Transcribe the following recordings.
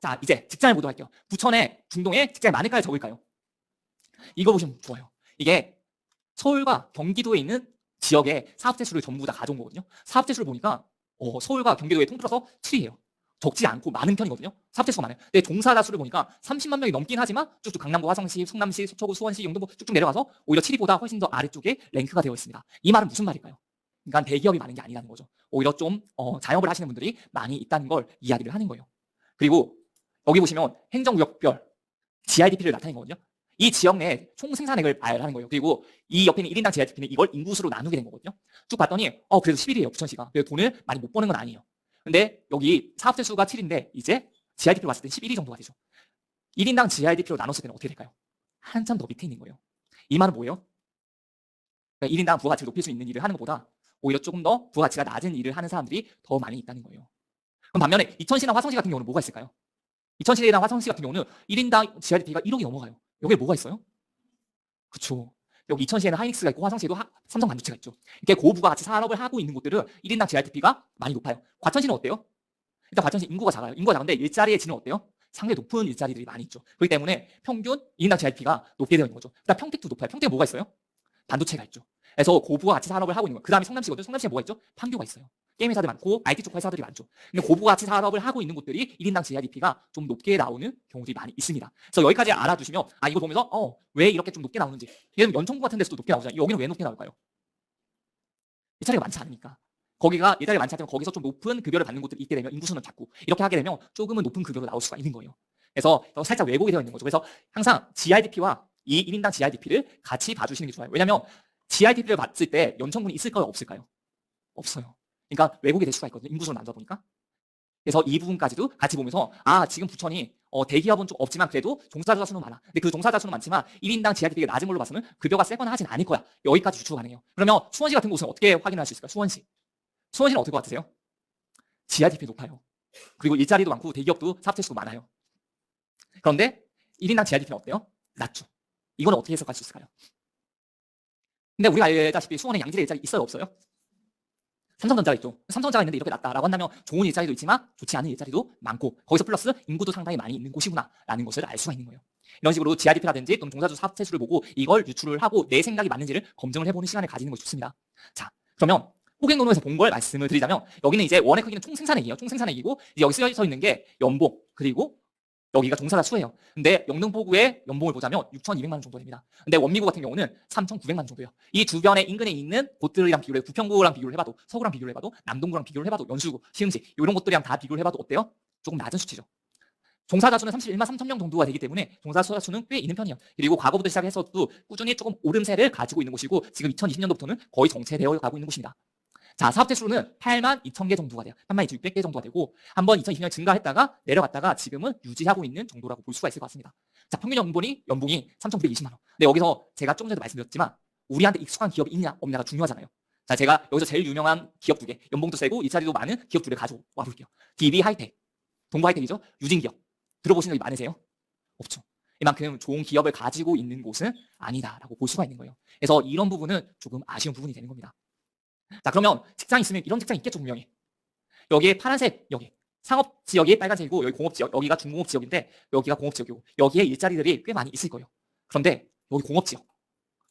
자, 이제 직장을 보도록 할게요. 부천에, 중동에 직장이 많을까요, 적을까요? 이거 보시면 좋아요. 이게 서울과 경기도에 있는 지역의 사업체 수를 전부 다 가져온 거거든요. 사업체 수를 보니까 서울과 경기도에 통틀어서 7위예요. 적지 않고 많은 편이거든요. 사업체 수가 많아요. 근데 종사자 수를 보니까 30만 명이 넘긴 하지만 쭉쭉 강남구, 화성시, 성남시, 서초구, 수원시, 영등포 쭉쭉 내려가서 오히려 7위보다 훨씬 더 아래쪽에 랭크가 되어 있습니다. 이 말은 무슨 말일까요? 그러니까 대기업이 많은 게 아니라는 거죠. 오히려 좀 자영업을 하시는 분들이 많이 있다는 걸 이야기를 하는 거예요. 그리고 여기 보시면 행정구역별 GRDP를 나타낸 거거든요. 이 지역 내 총 생산액을 말하는 거예요. 그리고 이 옆에 있는 1인당 GRDP는 이걸 인구수로 나누게 된 거거든요. 쭉 봤더니 그래도 11위예요. 부천시가. 그래서 돈을 많이 못 버는 건 아니에요. 근데 여기 사업체 수가 7인데 이제 GRDP로 봤을 때 11위 정도가 되죠. 1인당 GRDP로 나눴을 때는 어떻게 될까요? 한참 더 밑에 있는 거예요. 이 말은 뭐예요? 그러니까 1인당 부가가치를 높일 수 있는 일을 하는 것보다 오히려 조금 더 부가가치가 낮은 일을 하는 사람들이 더 많이 있다는 거예요. 그럼 반면에 이천시나 화성시 같은 경우는 뭐가 있을까요? 이천시나 화성시 같은 경우는 1인당 GRDP가 1억이 넘어가요. 여기에 뭐가 있어요? 그쵸. 여기 이천시에는 하이닉스가 있고 화성시에도 삼성 반도체가 있죠. 이렇게 고부가가치 산업을 하고 있는 곳들은 1인당 GRDP가 많이 높아요. 과천시는 어때요? 일단 과천시 인구가 작아요. 인구가 작은데 일자리의 질은 어때요? 상당히 높은 일자리들이 많이 있죠. 그렇기 때문에 평균 1인당 GRDP가 높게 되어 있는 거죠. 그다음 평택도 높아요. 평택에 뭐가 있어요? 반도체가 있죠. 그래서 고부가가치 산업을 하고 있는 거예요. 그 다음에 성남시거든요. 성남시에 뭐가 있죠? 판교가 있어요. 게임 회사들 많고 IT 쪽 회사들이 많죠. 근데 고부가치 산업을 하고 있는 곳들이 1인당 GRDP가 좀 높게 나오는 경우들이 많이 있습니다. 그래서 여기까지 알아두시면 이걸 보면서 왜 이렇게 좀 높게 나오는지. 예를 들면 연천구 같은 데서도 높게 나오잖아요. 여기는 왜 높게 나올까요? 일자리가 많지 않으니까. 거기가 일자리가 많지 않으면 거기서 좀 높은 급여를 받는 곳들이 있게 되면 인구수는 작고 이렇게 하게 되면 조금은 높은 급여로 나올 수가 있는 거예요. 그래서 살짝 왜곡이 되어 있는 거죠. 그래서 항상 GRDP와 이 1인당 GRDP를 같이 봐주시는 게 좋아요. 왜냐하면 GRDP를 봤을 때 연천군이 있을까요? 없을까요? 없어요. 그러니까 왜곡이 될 수가 있거든요. 인구수를 나누다 보니까. 그래서 이 부분까지도 같이 보면서 지금 부천이 대기업은 좀 없지만 그래도 종사자 수는 많아. 근데 그 종사자 수는 많지만 1인당 GRDP가 낮은 걸로 봐서는 급여가 세거나 하진 않을 거야. 여기까지 추측 가능해요. 그러면 수원시 같은 곳은 어떻게 확인할 수 있을까요? 수원시. 수원시는 어떨 것 같으세요? GRDP 높아요. 그리고 일자리도 많고 대기업도 사업체 수도 많아요. 그런데 1인당 GRDP는 어때요? 낮죠. 이건 어떻게 해석할 수 있을까요? 근데 우리가 알다시피 수원에 양질의 일자리 있어요? 없어요? 삼성전자가 있죠. 삼성전자가 있는데 이렇게 낮다라고 한다면 좋은 일자리도 있지만 좋지 않은 일자리도 많고 거기서 플러스 인구도 상당히 많이 있는 곳이구나라는 것을 알 수가 있는 거예요. 이런 식으로 GRDP라든지 또는 종사주 사업체 수를 보고 이걸 유출을 하고 내 생각이 맞는지를 검증을 해보는 시간을 가지는 것이 좋습니다. 자, 그러면 호갱노동에서 본 걸 말씀을 드리자면 여기는 이제 원의 크기는 총생산액이에요. 총생산액이고 여기 쓰여져 있는 게 연봉 그리고 여기가 종사자 수예요. 근데 영등포구의 연봉을 보자면 6,200만 원 정도 됩니다. 근데 원미구 같은 경우는 3,900만 원 정도예요. 이 주변에 인근에 있는 곳들이랑 비교를 해도 부평구랑 비교를 해봐도 서구랑 비교를 해봐도 남동구랑 비교를 해봐도 연수구, 시흥시 이런 곳들이랑 다 비교를 해봐도 어때요? 조금 낮은 수치죠. 종사자 수는 31만 3천 명 정도가 되기 때문에 종사자 수는 꽤 있는 편이에요. 그리고 과거부터 시작해서도 꾸준히 조금 오름세를 가지고 있는 곳이고 지금 2020년도부터는 거의 정체되어 가고 있는 곳입니다. 자, 사업체 수는 8만 2천 개 정도가 돼요. 8만 2,600개 정도가 되고 한번 2020년 증가했다가 내려갔다가 지금은 유지하고 있는 정도라고 볼 수가 있을 것 같습니다. 자, 평균 연봉이 3,920만 원. 근데 여기서 제가 조금 전에 말씀드렸지만 우리한테 익숙한 기업이 있냐 없냐가 중요하잖아요. 자, 제가 여기서 제일 유명한 기업 두 개, 연봉도 세고 일자리도 많은 기업 두 개 가져와 볼게요. DB 하이텍, 동부 하이텍이죠. 유진기업. 들어보신 적이 많으세요? 없죠. 이만큼 좋은 기업을 가지고 있는 곳은 아니다라고 볼 수가 있는 거예요. 그래서 이런 부분은 조금 아쉬운 부분이 되는 겁니다. 자, 그러면 직장이 있으면 이런 직장이 있겠죠, 분명히. 여기에 파란색, 여기 상업 지역이 빨간색이고 여기 공업 지역, 여기가 중공업 지역인데 여기가 공업 지역이고 여기에 일자리들이 꽤 많이 있을 거예요. 그런데 여기 공업 지역,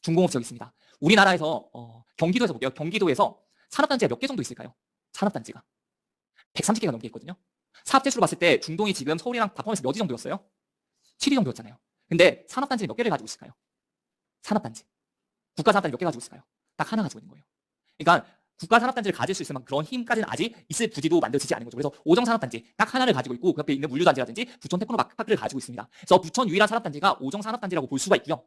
중공업 지역이 있습니다. 우리나라에서 경기도에서 볼게요. 경기도에서 산업단지가 몇 개 정도 있을까요? 산업단지가 130개가 넘게 있거든요. 사업체 수로 봤을 때 중동이 지금 서울이랑 다 포함해서 몇위 정도였어요? 7위 정도였잖아요. 근데 산업단지는 몇 개를 가지고 있을까요? 산업단지. 국가산업단지 몇 개 가지고 있을까요? 딱 하나 가지고 있는 거예요. 그러니까 국가산업단지를 가질 수 있을 만큼 그런 힘까지는 아직 있을 부지도 만들어지지 않은 거죠. 그래서 오정산업단지 딱 하나를 가지고 있고 그 옆에 있는 물류단지라든지 부천 테크노파크를 가지고 있습니다. 그래서 부천 유일한 산업단지가 오정산업단지라고 볼 수가 있고요.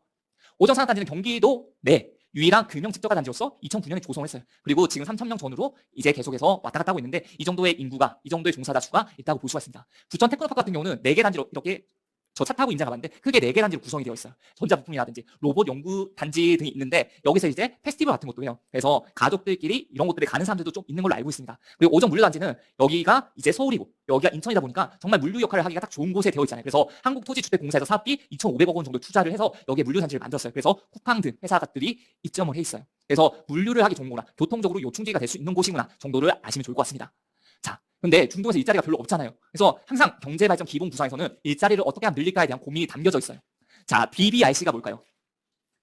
오정산업단지는 경기도 내 유일한 금융집적화단지로서 2009년에 조성을 했어요. 그리고 지금 3,000명 전후로 이제 계속해서 왔다 갔다 하고 있는데 이 정도의 인구가, 이 정도의 종사자 수가 있다고 볼 수가 있습니다. 부천 테크노파크 같은 경우는 4개 단지로 이렇게 저 차 타고 임장 가봤는데 크게 4개 단지로 구성이 되어 있어요. 전자부품이라든지 로봇 연구 단지 등이 있는데 여기서 이제 페스티벌 같은 것도 해요. 그래서 가족들끼리 이런 곳들에 가는 사람들도 좀 있는 걸로 알고 있습니다. 그리고 오정 물류단지는 여기가 이제 서울이고 여기가 인천이다 보니까 정말 물류 역할을 하기가 딱 좋은 곳에 되어 있잖아요. 그래서 한국토지주택공사에서 사업비 2,500억 원 정도 투자를 해서 여기에 물류단지를 만들었어요. 그래서 쿠팡 등 회사들이 입점을 해 있어요. 그래서 물류를 하기 좋은 거구나, 교통적으로 요충지가 될 수 있는 곳이구나 정도를 아시면 좋을 것 같습니다. 자, 근데 중동에서 일자리가 별로 없잖아요. 그래서 항상 경제발전 기본구상에서는 일자리를 어떻게 하면 늘릴까에 대한 고민이 담겨져 있어요. 자, BBRC가 뭘까요?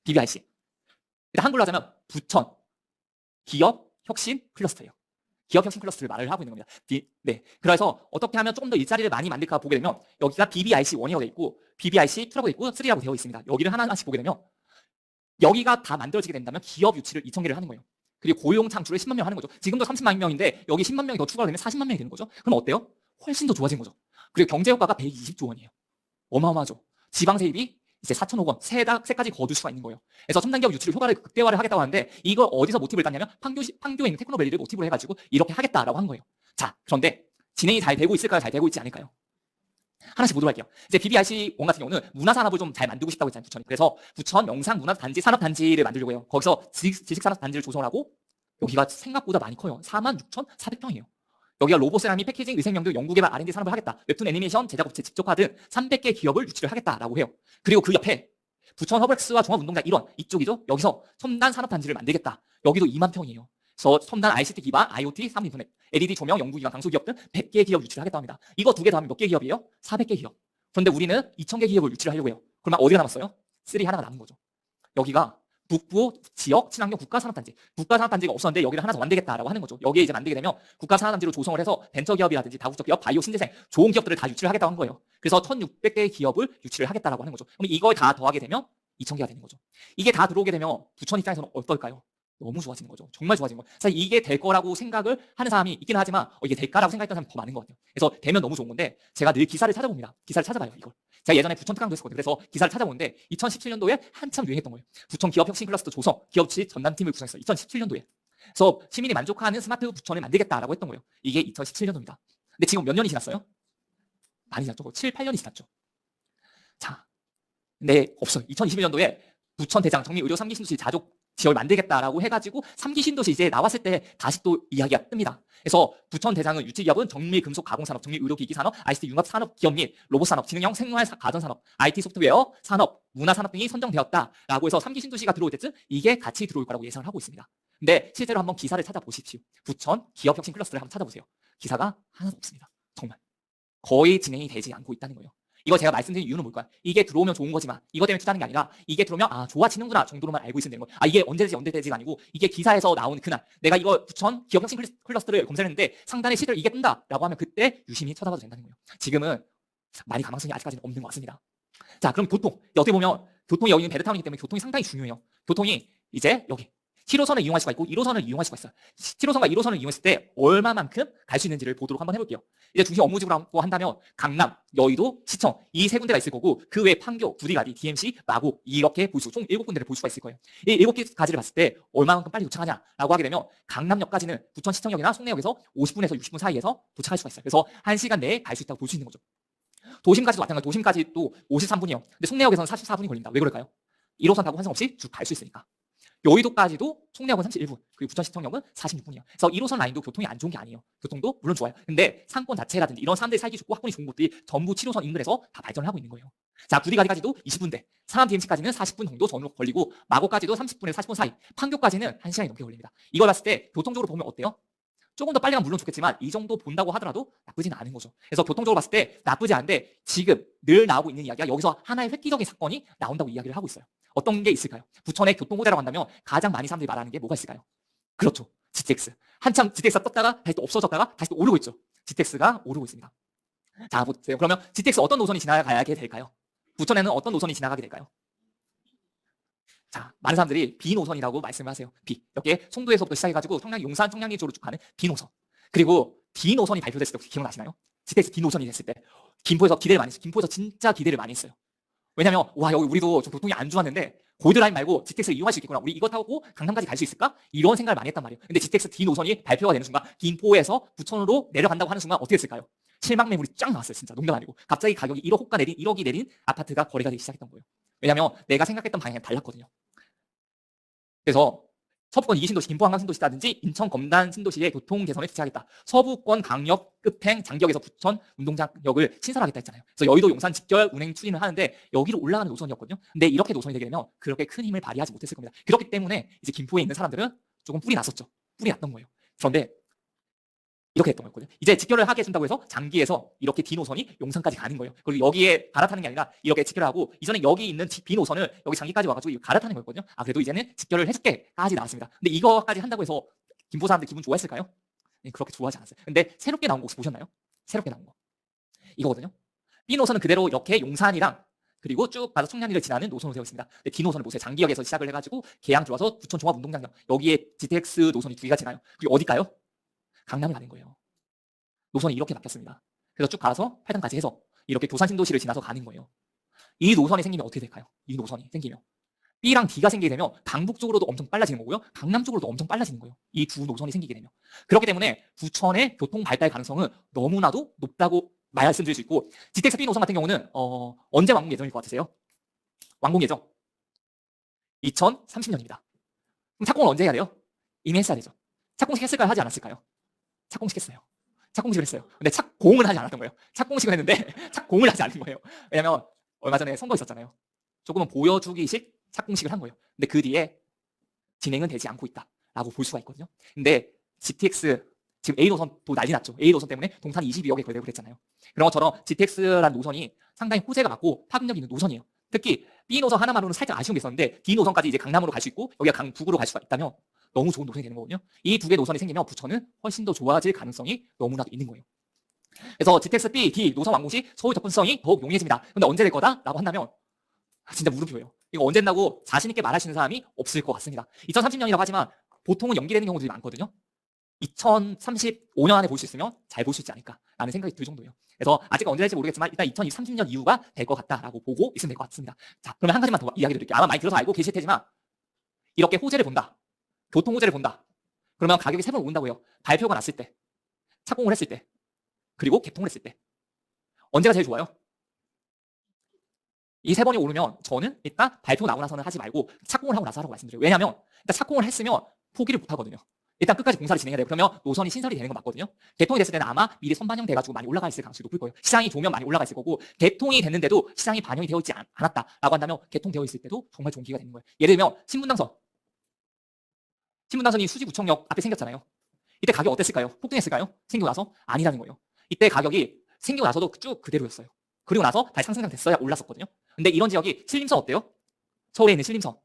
BBRC. 일단 한글로 하자면 부천, 기업, 혁신, 클러스터예요. 기업 혁신 클러스터를 말을 하고 있는 겁니다. 네. 그래서 어떻게 하면 조금 더 일자리를 많이 만들까 보게 되면 여기가 BBRC1이라고 되어 있고 BBRC2라고 되어 있고 3라고 되어 있습니다. 여기를 하나하나씩 보게 되면 여기가 다 만들어지게 된다면 기업 유치를 2,000개를 하는 거예요. 그리고 고용 창출을 10만 명 하는 거죠. 지금도 30만 명인데 여기 10만 명이 더 추가가 되면 40만 명이 되는 거죠. 그럼 어때요? 훨씬 더 좋아진 거죠. 그리고 경제 효과가 120조 원이에요. 어마어마하죠. 지방 세입이 이제 4천억 원, 세까지 거둘 수가 있는 거예요. 그래서 첨단 기업 유치를 효과를 극대화를 하겠다고 하는데 이걸 어디서 모티브를 땄냐면 판교에 있는 테크노밸리를 모티브로 해가지고 이렇게 하겠다라고 한 거예요. 자, 그런데 진행이 잘 되고 있을까요? 잘 되고 있지 않을까요? 하나씩 보도록 할게요. 이제 BBRC1 같은 경우는 문화산업을 좀 잘 만들고 싶다고 했잖아요, 부천이. 그래서 부천 명상문화단지 산업단지를 만들려고 해요. 거기서 지식산업단지를 조성하고 여기가 생각보다 많이 커요. 46,400평이에요. 여기가 로봇 세라믹, 패키징, 위생명 등 연구개발 R&D 산업을 하겠다. 웹툰 애니메이션, 제작업체, 직접화 등 300개 기업을 유치를 하겠다라고 해요. 그리고 그 옆에 부천 허브렉스와 종합운동장 1원 이쪽이죠. 여기서 첨단 산업단지를 만들겠다. 여기도 2만 평이에요. 그래서 첨단 ICT 기반, IoT, 3D 인터넷, LED 조명, 연구기관, 강소기업 등 100개 기업 유치를 하겠다고 합니다. 이거 두 개 더하면 몇 개 기업이에요? 400개 기업. 그런데 우리는 2,000개 기업을 유치를 하려고 해요. 그러면 어디가 남았어요? 3 하나가 남은 거죠. 여기가 북부 지역 친환경 국가산업단지. 국가산업단지가 없었는데 여기를 하나 더 만들겠다라고 하는 거죠. 여기에 이제 만들게 되면 국가산업단지로 조성을 해서 벤처기업이라든지 다국적 기업, 바이오 신재생, 좋은 기업들을 다 유치를 하겠다고 한 거예요. 그래서 1,600개의 기업을 유치를 하겠다라고 하는 거죠. 그럼 이걸 다 더하게 되면 2,000개가 되는 거죠. 이게 다 들어오게 되면 부천 입장에서는 어떨까요? 너무 좋아지는 거죠. 정말 좋아지는 거예요. 사실 이게 될 거라고 생각을 하는 사람이 있기는 하지만 이게 될까라고 생각했던 사람이 더 많은 것 같아요. 그래서 되면 너무 좋은 건데 제가 늘 기사를 찾아봅니다. 기사를 찾아봐요, 이걸. 제가 예전에 부천 특강도 했었거든요. 그래서 기사를 찾아보는데 2017년도에 한참 유행했던 거예요. 부천 기업 혁신 클러스터 조성, 기업치 전담팀을 구성했어요. 2017년도에. 그래서 시민이 만족하는 스마트 부천을 만들겠다라고 했던 거예요. 이게 2017년도입니다. 근데 지금 몇 년이 지났어요? 많이 지났죠. 7, 8년이 지났죠. 자, 근데 없어요. 2021년도에 부천 대장 정미 의료 3기 신도시 자족 지역을 만들겠다라고 해가지고 3기 신도시 이제 나왔을 때 다시 또 이야기가 뜹니다. 그래서 부천 대장은 유치기업은 정밀 금속 가공산업, 정밀 의료기기 산업, ICT 융합 산업 기업 및 로봇 산업, 지능형 생활 가전 산업, IT 소프트웨어 산업, 문화 산업 등이 선정되었다라고 해서 3기 신도시가 들어올 때쯤 이게 같이 들어올 거라고 예상을 하고 있습니다. 근데 실제로 한번 기사를 찾아보십시오. 부천 기업 혁신 클러스터를 한번 찾아보세요. 기사가 하나도 없습니다. 정말 거의 진행이 되지 않고 있다는 거예요. 이거 제가 말씀드린 이유는 뭘까요? 이게 들어오면 좋은 거지만 이것 때문에 투자하는 게 아니라 이게 들어오면 아 좋아지는구나 정도로만 알고 있으면 되는 거예요. 아 이게 언제 되지가 아니고 이게 기사에서 나온 그날 내가 이거 부천 기업 혁신 클러스터를 검색했는데 상단에 시들 이게 뜬다라고 하면 그때 유심히 쳐다봐도 된다는 거예요. 지금은 많이 가망성이 아직까지는 없는 것 같습니다. 자 그럼 교통 어떻게 보면 교통이 여기는 베드타운이기 때문에 교통이 상당히 중요해요. 교통이 이제 여기 7호선을 이용할 수가 있고 1호선을 이용할 수가 있어요. 7호선과 1호선을 이용했을 때 얼마만큼 갈 수 있는지를 보도록 한번 해볼게요. 이제 중심 업무지구라고 한다면 강남, 여의도, 시청 이 세 군데가 있을 거고 그 외 판교, 구리가리, DMC, 마곡 이렇게 볼 수 총 7군데를 볼 수가 있을 거예요. 이 7개까지를 봤을 때 얼마만큼 빨리 도착하냐라고 하게 되면 강남역까지는 부천 시청역이나 송내역에서 50분에서 60분 사이에서 도착할 수가 있어요. 그래서 1시간 내에 갈 수 있다고 볼 수 있는 거죠. 도심까지도 마찬가지, 도심까지 또 53분이요. 근데 송내역에서는 44분이 걸립니다. 왜 그럴까요? 1호선 타고 환승 없이 쭉 갈 수 있으니까. 여의도까지도 송내역은 31분, 그리고 부천시청역은 46분이에요. 그래서 1호선 라인도 교통이 안 좋은 게 아니에요. 교통도 물론 좋아요. 근데 상권 자체라든지 이런 사람들이 살기 좋고 학군이 좋은 곳들이 전부 7호선 인근에서 다 발전을 하고 있는 거예요. 자, 구리가리까지도 20분대, 상암 DMC까지는 40분 정도 전후로 걸리고 마곡까지도 30분에서 40분 사이, 판교까지는 1시간이 넘게 걸립니다. 이걸 봤을 때 교통적으로 보면 어때요? 조금 더 빨리 가면 물론 좋겠지만 이 정도 본다고 하더라도 나쁘지는 않은 거죠. 그래서 교통적으로 봤을 때 나쁘지 않은데 지금 늘 나오고 있는 이야기가 여기서 하나의 획기적인 사건이 나온다고 이야기를 하고 있어요. 어떤 게 있을까요? 부천의 교통호재라고 한다면 가장 많이 사람들이 말하는 게 뭐가 있을까요? 그렇죠. GTX. 한참 GTX가 떴다가 다시 또 없어졌다가 다시 또 오르고 있죠. GTX가 오르고 있습니다. 자, 보세요. 그러면 GTX 어떤 노선이 지나가게 될까요? 부천에는 어떤 노선이 지나가게 될까요? 자, 많은 사람들이 B 노선이라고 말씀을 하세요. B. 이렇게 송도에서부터 시작해가지고 청량, 용산, 청량리 쪽으로 쭉 가는 B 노선. 그리고 D 노선이 발표됐을 때 기억나시나요? GTX D 노선이 됐을 때 김포에서 기대를 많이 했어요. 김포에서 진짜 기대를 많이 했어요. 왜냐면 와 여기 우리도 좀 교통이 안 좋았는데 골드라인 말고 GTX를 이용할 수 있겠구나. 우리 이거 타고 강남까지 갈 수 있을까? 이런 생각을 많이 했단 말이에요. 근데 GTX D 노선이 발표가 되는 순간 김포에서 부천으로 내려간다고 하는 순간 어떻게 됐을까요? 실망 매물이 쫙 나왔어요. 진짜 농담 아니고. 갑자기 가격이 1억이 내린 아파트가 거래가 되기 시작했던 거예요. 왜냐면 내가 생각했던 방향이 달랐거든요. 그래서 서부권 2기 신도시, 김포 한강 신도시라든지 인천 검단 신도시의 교통 개선에 투자하겠다. 서부권 강역 급행 장기역에서 부천 운동장역을 신설하겠다 했잖아요. 그래서 여의도 용산 직결 운행 추진을 하는데 여기로 올라가는 노선이었거든요. 근데 이렇게 노선이 되게 되면 그렇게 큰 힘을 발휘하지 못했을 겁니다. 그렇기 때문에 이제 김포에 있는 사람들은 조금 뿔이 났었죠. 뿔이 났던 거예요. 그런데 이렇게 됐던 거였거든요. 이제 직결을 하게 해준다고 해서 장기에서 이렇게 D 노선이 용산까지 가는 거예요. 그리고 여기에 갈아타는 게 아니라 이렇게 직결을 하고 이전에 여기 있는 B 노선을 여기 장기까지 와가지고 갈아타는 거였거든요. 아 그래도 이제는 직결을 해줄게까지 나왔습니다. 근데 이거까지 한다고 해서 김포 사람들 기분 좋아했을까요? 네, 그렇게 좋아하지 않았어요. 근데 새롭게 나온 거 혹시 보셨나요? 새롭게 나온 거 이거거든요. B 노선은 그대로 이렇게 용산이랑 그리고 쭉 가서 청량리를 지나는 노선으로 되어 있습니다. 근데 D 노선을 보세요. 장기역에서 시작을 해가지고 계양 들어와서 부천 종합운동장역 여기에 GTX 노선이 두 개가 지나요. 그리고 어디가요? 강남을 가는 거예요. 노선이 이렇게 바뀌었습니다. 그래서 쭉 가서 팔당까지 해서 이렇게 교산 신도시를 지나서 가는 거예요. 이 노선이 생기면 어떻게 될까요? 이 노선이 생기면 B랑 D가 생기게 되면 강북 쪽으로도 엄청 빨라지는 거고요. 강남 쪽으로도 엄청 빨라지는 거예요. 이 두 노선이 생기게 되면. 그렇기 때문에 부천의 교통 발달 가능성은 너무나도 높다고 말씀드릴 수 있고 GTX B 노선 같은 경우는 언제 완공 예정일 것 같으세요? 완공 예정 2030년입니다. 그럼 착공을 언제 해야 돼요? 이미 했어야 되죠. 착공식 했을까요? 하지 않았을까요? 착공식 했어요. 착공식을 했어요. 근데 착공을 하지 않았던 거예요. 착공식을 했는데 착공을 하지 않은 거예요. 왜냐면 얼마 전에 선거 있었잖아요. 조금은 보여주기식 착공식을 한 거예요. 근데 그 뒤에 진행은 되지 않고 있다라고 볼 수가 있거든요. 근데 GTX 지금 A 노선도 난리 났죠. A 노선 때문에 동탄 22억에 걸리고 그랬잖아요. 그런 것처럼 GTX라는 노선이 상당히 호재가 많고 파급력 있는 노선이에요. 특히 B 노선 하나만으로는 살짝 아쉬운 게 있었는데 D 노선까지 이제 강남으로 갈 수 있고 여기가 강북으로 갈 수가 있다면 너무 좋은 노선이 되는 거거든요. 이 두 개의 노선이 생기면 부천은 훨씬 더 좋아질 가능성이 너무나도 있는 거예요. 그래서 GTX B, D 노선 완공 시 서울 접근성이 더욱 용이해집니다. 근데 언제 될 거다? 라고 한다면 진짜 물음표예요. 이거 언제 된다고 자신 있게 말하시는 사람이 없을 것 같습니다. 2030년이라고 하지만 보통은 연기되는 경우들이 많거든요. 2035년 안에 볼 수 있으면 잘 볼 수 있지 않을까라는 생각이 들 정도예요. 그래서 아직 언제 될지 모르겠지만 일단 2030년 이후가 될 것 같다라고 보고 있으면 될 것 같습니다. 자, 그러면 한 가지만 더 이야기 드릴게요. 아마 많이 들어서 알고 계실 테지만 이렇게 호재를 본다. 교통 호재를 본다. 그러면 가격이 세 번 오른다고 해요. 발표가 났을 때, 착공을 했을 때, 그리고 개통을 했을 때. 언제가 제일 좋아요? 이 세 번이 오르면 저는 일단 발표 나고 나서는 하지 말고 착공을 하고 나서 하라고 말씀드려요. 왜냐하면 일단 착공을 했으면 포기를 못 하거든요. 일단 끝까지 공사를 진행해야 돼요. 그러면 노선이 신설이 되는 건 맞거든요. 개통이 됐을 때는 아마 미리 선반영 돼가지고 많이 올라가 있을 가능성이 높을 거예요. 시장이 좋으면 많이 올라가 있을 거고 개통이 됐는데도 시장이 반영이 되어 있지 않았다라고 한다면 개통되어 있을 때도 정말 좋은 기회가 되는 거예요. 예를 들면 신분당선이 수지구청역 앞에 생겼잖아요. 이때 가격 어땠을까요? 폭등했을까요? 생기고 나서 아니라는 거예요. 이때 가격이 생기고 나서도 쭉 그대로였어요. 그리고 나서 다시 상승장 됐어야 올랐었거든요. 근데 이런 지역이 신림선 어때요? 서울에 있는 신림선.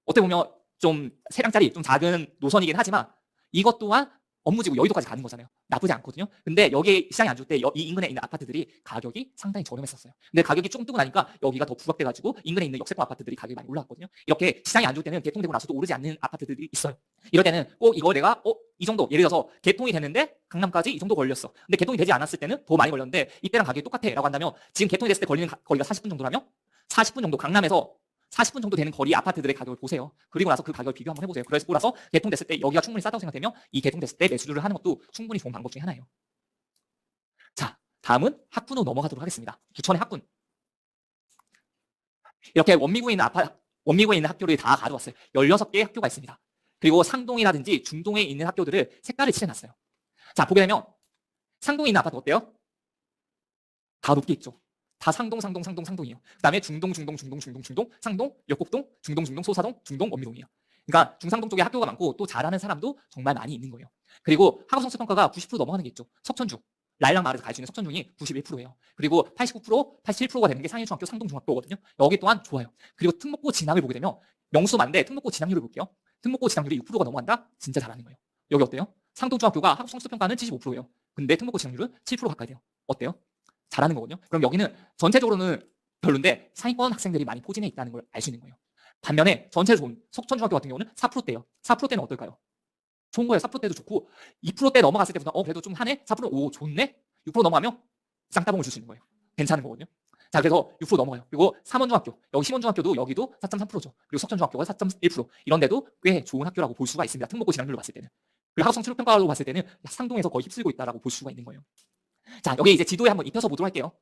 어떻게 보면 좀 세량짜리 좀 작은 노선이긴 하지만 이것 또한 업무지구 여의도까지 가는 거잖아요. 나쁘지 않거든요. 근데 여기 시장이 안 좋을 때 이 인근에 있는 아파트들이 가격이 상당히 저렴했었어요. 근데 가격이 좀 뜨고 나니까 여기가 더 부각돼가지고 인근에 있는 역세권 아파트들이 가격이 많이 올라갔거든요. 이렇게 시장이 안 좋을 때는 개통되고 나서도 오르지 않는 아파트들이 있어요. 이럴 때는 꼭 이거 내가 이 정도 예를 들어서 개통이 됐는데 강남까지 이 정도 걸렸어. 근데 개통이 되지 않았을 때는 더 많이 걸렸는데 이때랑 가격이 똑같아라고 한다면 지금 개통이 됐을 때 걸리는 거리가 40분 정도라면 40분 정도 강남에서 40분 정도 되는 거리 아파트들의 가격을 보세요. 그리고 나서 그 가격을 비교 한번 해보세요. 그래서 나서 개통됐을 때 여기가 충분히 싸다고 생각되면 이 개통됐을 때 매수를 하는 것도 충분히 좋은 방법 중에 하나예요. 자, 다음은 학군으로 넘어가도록 하겠습니다. 부천의 학군. 이렇게 원미구에 있는 학교를 다 가져왔어요. 16개의 학교가 있습니다. 그리고 상동이라든지 중동에 있는 학교들을 색깔을 칠해놨어요. 자, 보게 되면 상동에 있는 아파트 어때요? 다 높게 있죠. 다 상동이에요. 그 다음에 중동, 상동, 역곡동, 중동, 소사동, 중동, 원미동이에요. 그러니까 중상동 쪽에 학교가 많고 또 잘하는 사람도 정말 많이 있는 거예요. 그리고 학업 성취 평가가 90% 넘어가는 게 있죠. 석천중, 라일락 마을에서 갈 수 있는 석천중이 91%예요. 그리고 89%, 87%가 되는 게 상해중학교, 상동중학교거든요. 여기 또한 좋아요. 그리고 특목고 진학을 보게 되면 명수 많은데 특목고 진학률을 볼게요. 특목고 진학률이 6%가 넘어간다? 진짜 잘하는 거예요. 여기 어때요? 상동중학교가 학업 성취 평가는 75%예요. 근데 특목고 진학률은 7% 가까이 돼요. 어때요? 잘하는 거거든요. 그럼 여기는 전체적으로는 별론데 상위권 학생들이 많이 포진해 있다는 걸 알 수 있는 거예요. 반면에 전체로 좋은 석천중학교 같은 경우는 4%대예요. 4%대는 어떨까요? 좋은 거예요. 4%대도 좋고 2%대 넘어갔을 때보다 그래도 좀 하네? 4% 오 좋네? 6% 넘어가면 쌍따봉을 줄 수 있는 거예요. 괜찮은 거거든요. 자, 그래서 6% 넘어가요. 그리고 삼원중학교, 여기 심원중학교도 여기도 4.3%죠. 그리고 석천중학교가 4.1%. 이런 데도 꽤 좋은 학교라고 볼 수가 있습니다. 특목고 진학률로 봤을 때는. 그리고 학업성취 평가로 봤을 때는 상동에서 거의 휩쓸고 있다라고 볼 수가 있는 거예요. 자, 여기 이제 지도에 한번 입혀서 보도록 할게요.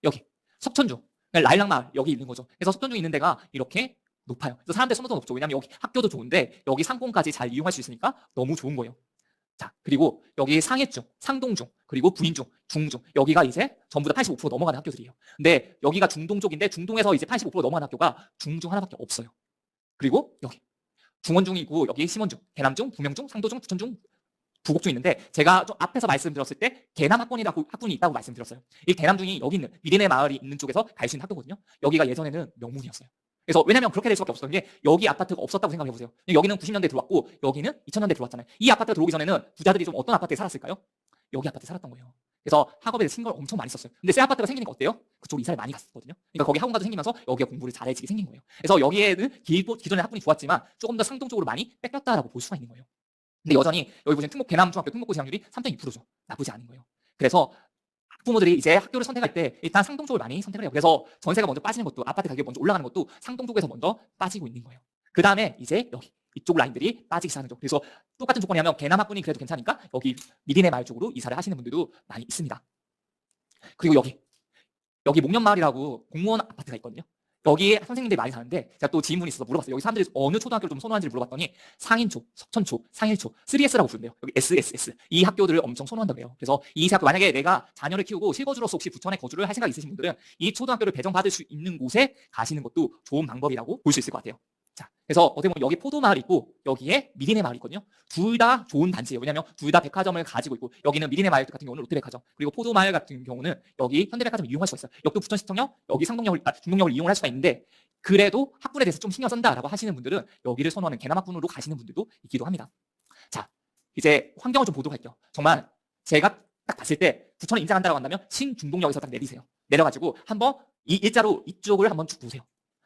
여기 석천중, 라일락마을 여기 있는 거죠. 그래서 석천중 있는 데가 이렇게 높아요. 그래서 사람들 선호도 높죠. 왜냐면 여기 학교도 좋은데 여기 상공까지 잘 이용할 수 있으니까 너무 좋은 거예요. 자, 그리고 여기 상해중, 상동중, 그리고 부인중, 중중 여기가 이제 전부 다 85% 넘어가는 학교들이에요. 근데 여기가 중동 쪽인데 중동에서 이제 85% 넘어가는 학교가 중중 하나밖에 없어요. 그리고 여기 중원중이고 여기 심원중, 대남중, 부명중, 상도중, 부천중 두 곡 중 있는데 제가 좀 앞에서 말씀드렸을 때 개남 학군이 있다고 말씀드렸어요. 이 개남중이 여기 있는 미리네 마을이 있는 쪽에서 갈 수 있는 학교거든요. 여기가 예전에는 명문이었어요. 그래서 왜냐면 그렇게 될 수밖에 없었던 게 여기 아파트가 없었다고 생각해 보세요. 여기는 90년대 들어왔고 여기는 2000년대 들어왔잖아요. 이 아파트가 들어오기 전에는 부자들이 좀 어떤 아파트에 살았을까요? 여기 아파트에 살았던 거예요. 그래서 학업에 신경을 엄청 많이 썼어요. 근데 새 아파트가 생기니까 어때요? 그쪽으로 이사를 많이 갔었거든요. 그러니까 거기 학원가도 생기면서 여기가 공부를 잘해지게 생긴 거예요. 그래서 여기에는 기존의 학군이 좋았지만 조금 더 상동 쪽으로 많이 뺏겼다라고 볼 수가 있는 거예요. 근데 여전히 여기 보시면 개남중학교 특목고 진학률이 3.2%죠. 나쁘지 않은 거예요. 그래서 학부모들이 이제 학교를 선택할 때 일단 상동 쪽을 많이 선택을 해요. 그래서 전세가 먼저 빠지는 것도 아파트 가격이 먼저 올라가는 것도 상동 쪽에서 먼저 빠지고 있는 거예요. 그 다음에 이제 여기 이쪽 라인들이 빠지기 시작하는 쪽. 그래서 똑같은 조건이라면 개남 학군이 그래도 괜찮으니까 여기 미리네 마을 쪽으로 이사를 하시는 분들도 많이 있습니다. 그리고 여기 목련마을이라고 공무원 아파트가 있거든요. 여기에 선생님들이 많이 사는데 제가 또 질문이 있어서 물어봤어요. 여기 사람들이 어느 초등학교를 좀 선호하는지를 물어봤더니 상인초, 석천초, 상일초, 3S라고 부른대요. 여기 SSS 이 학교들을 엄청 선호한다고 해요. 그래서 이 학교 만약에 내가 자녀를 키우고 실거주로서 혹시 부천에 거주를 할 생각 있으신 분들은 이 초등학교를 배정받을 수 있는 곳에 가시는 것도 좋은 방법이라고 볼 수 있을 것 같아요. 자, 그래서 어떻게 보면 여기 포도마을이 있고 여기에 미리네 마을이 있거든요. 둘 다 좋은 단지예요. 왜냐하면 둘 다 백화점을 가지고 있고 여기는 미리네 마을 같은 경우는 롯데백화점 그리고 포도마을 같은 경우는 여기 현대백화점을 이용할 수가 있어요. 여기도 부천시청역, 여기 중동역을 이용할 수가 있는데 그래도 학군에 대해서 좀 신경 쓴다라고 하시는 분들은 여기를 선호하는 개남학군으로 가시는 분들도 있기도 합니다. 자, 이제 환경을 좀 보도록 할게요. 정말 제가 딱 봤을 때 부천에 인장한다고 한다면 신중동역에서 딱 내리세요. 내려가지고 한번 이 일자로 이쪽을 한번 쭉 보세요.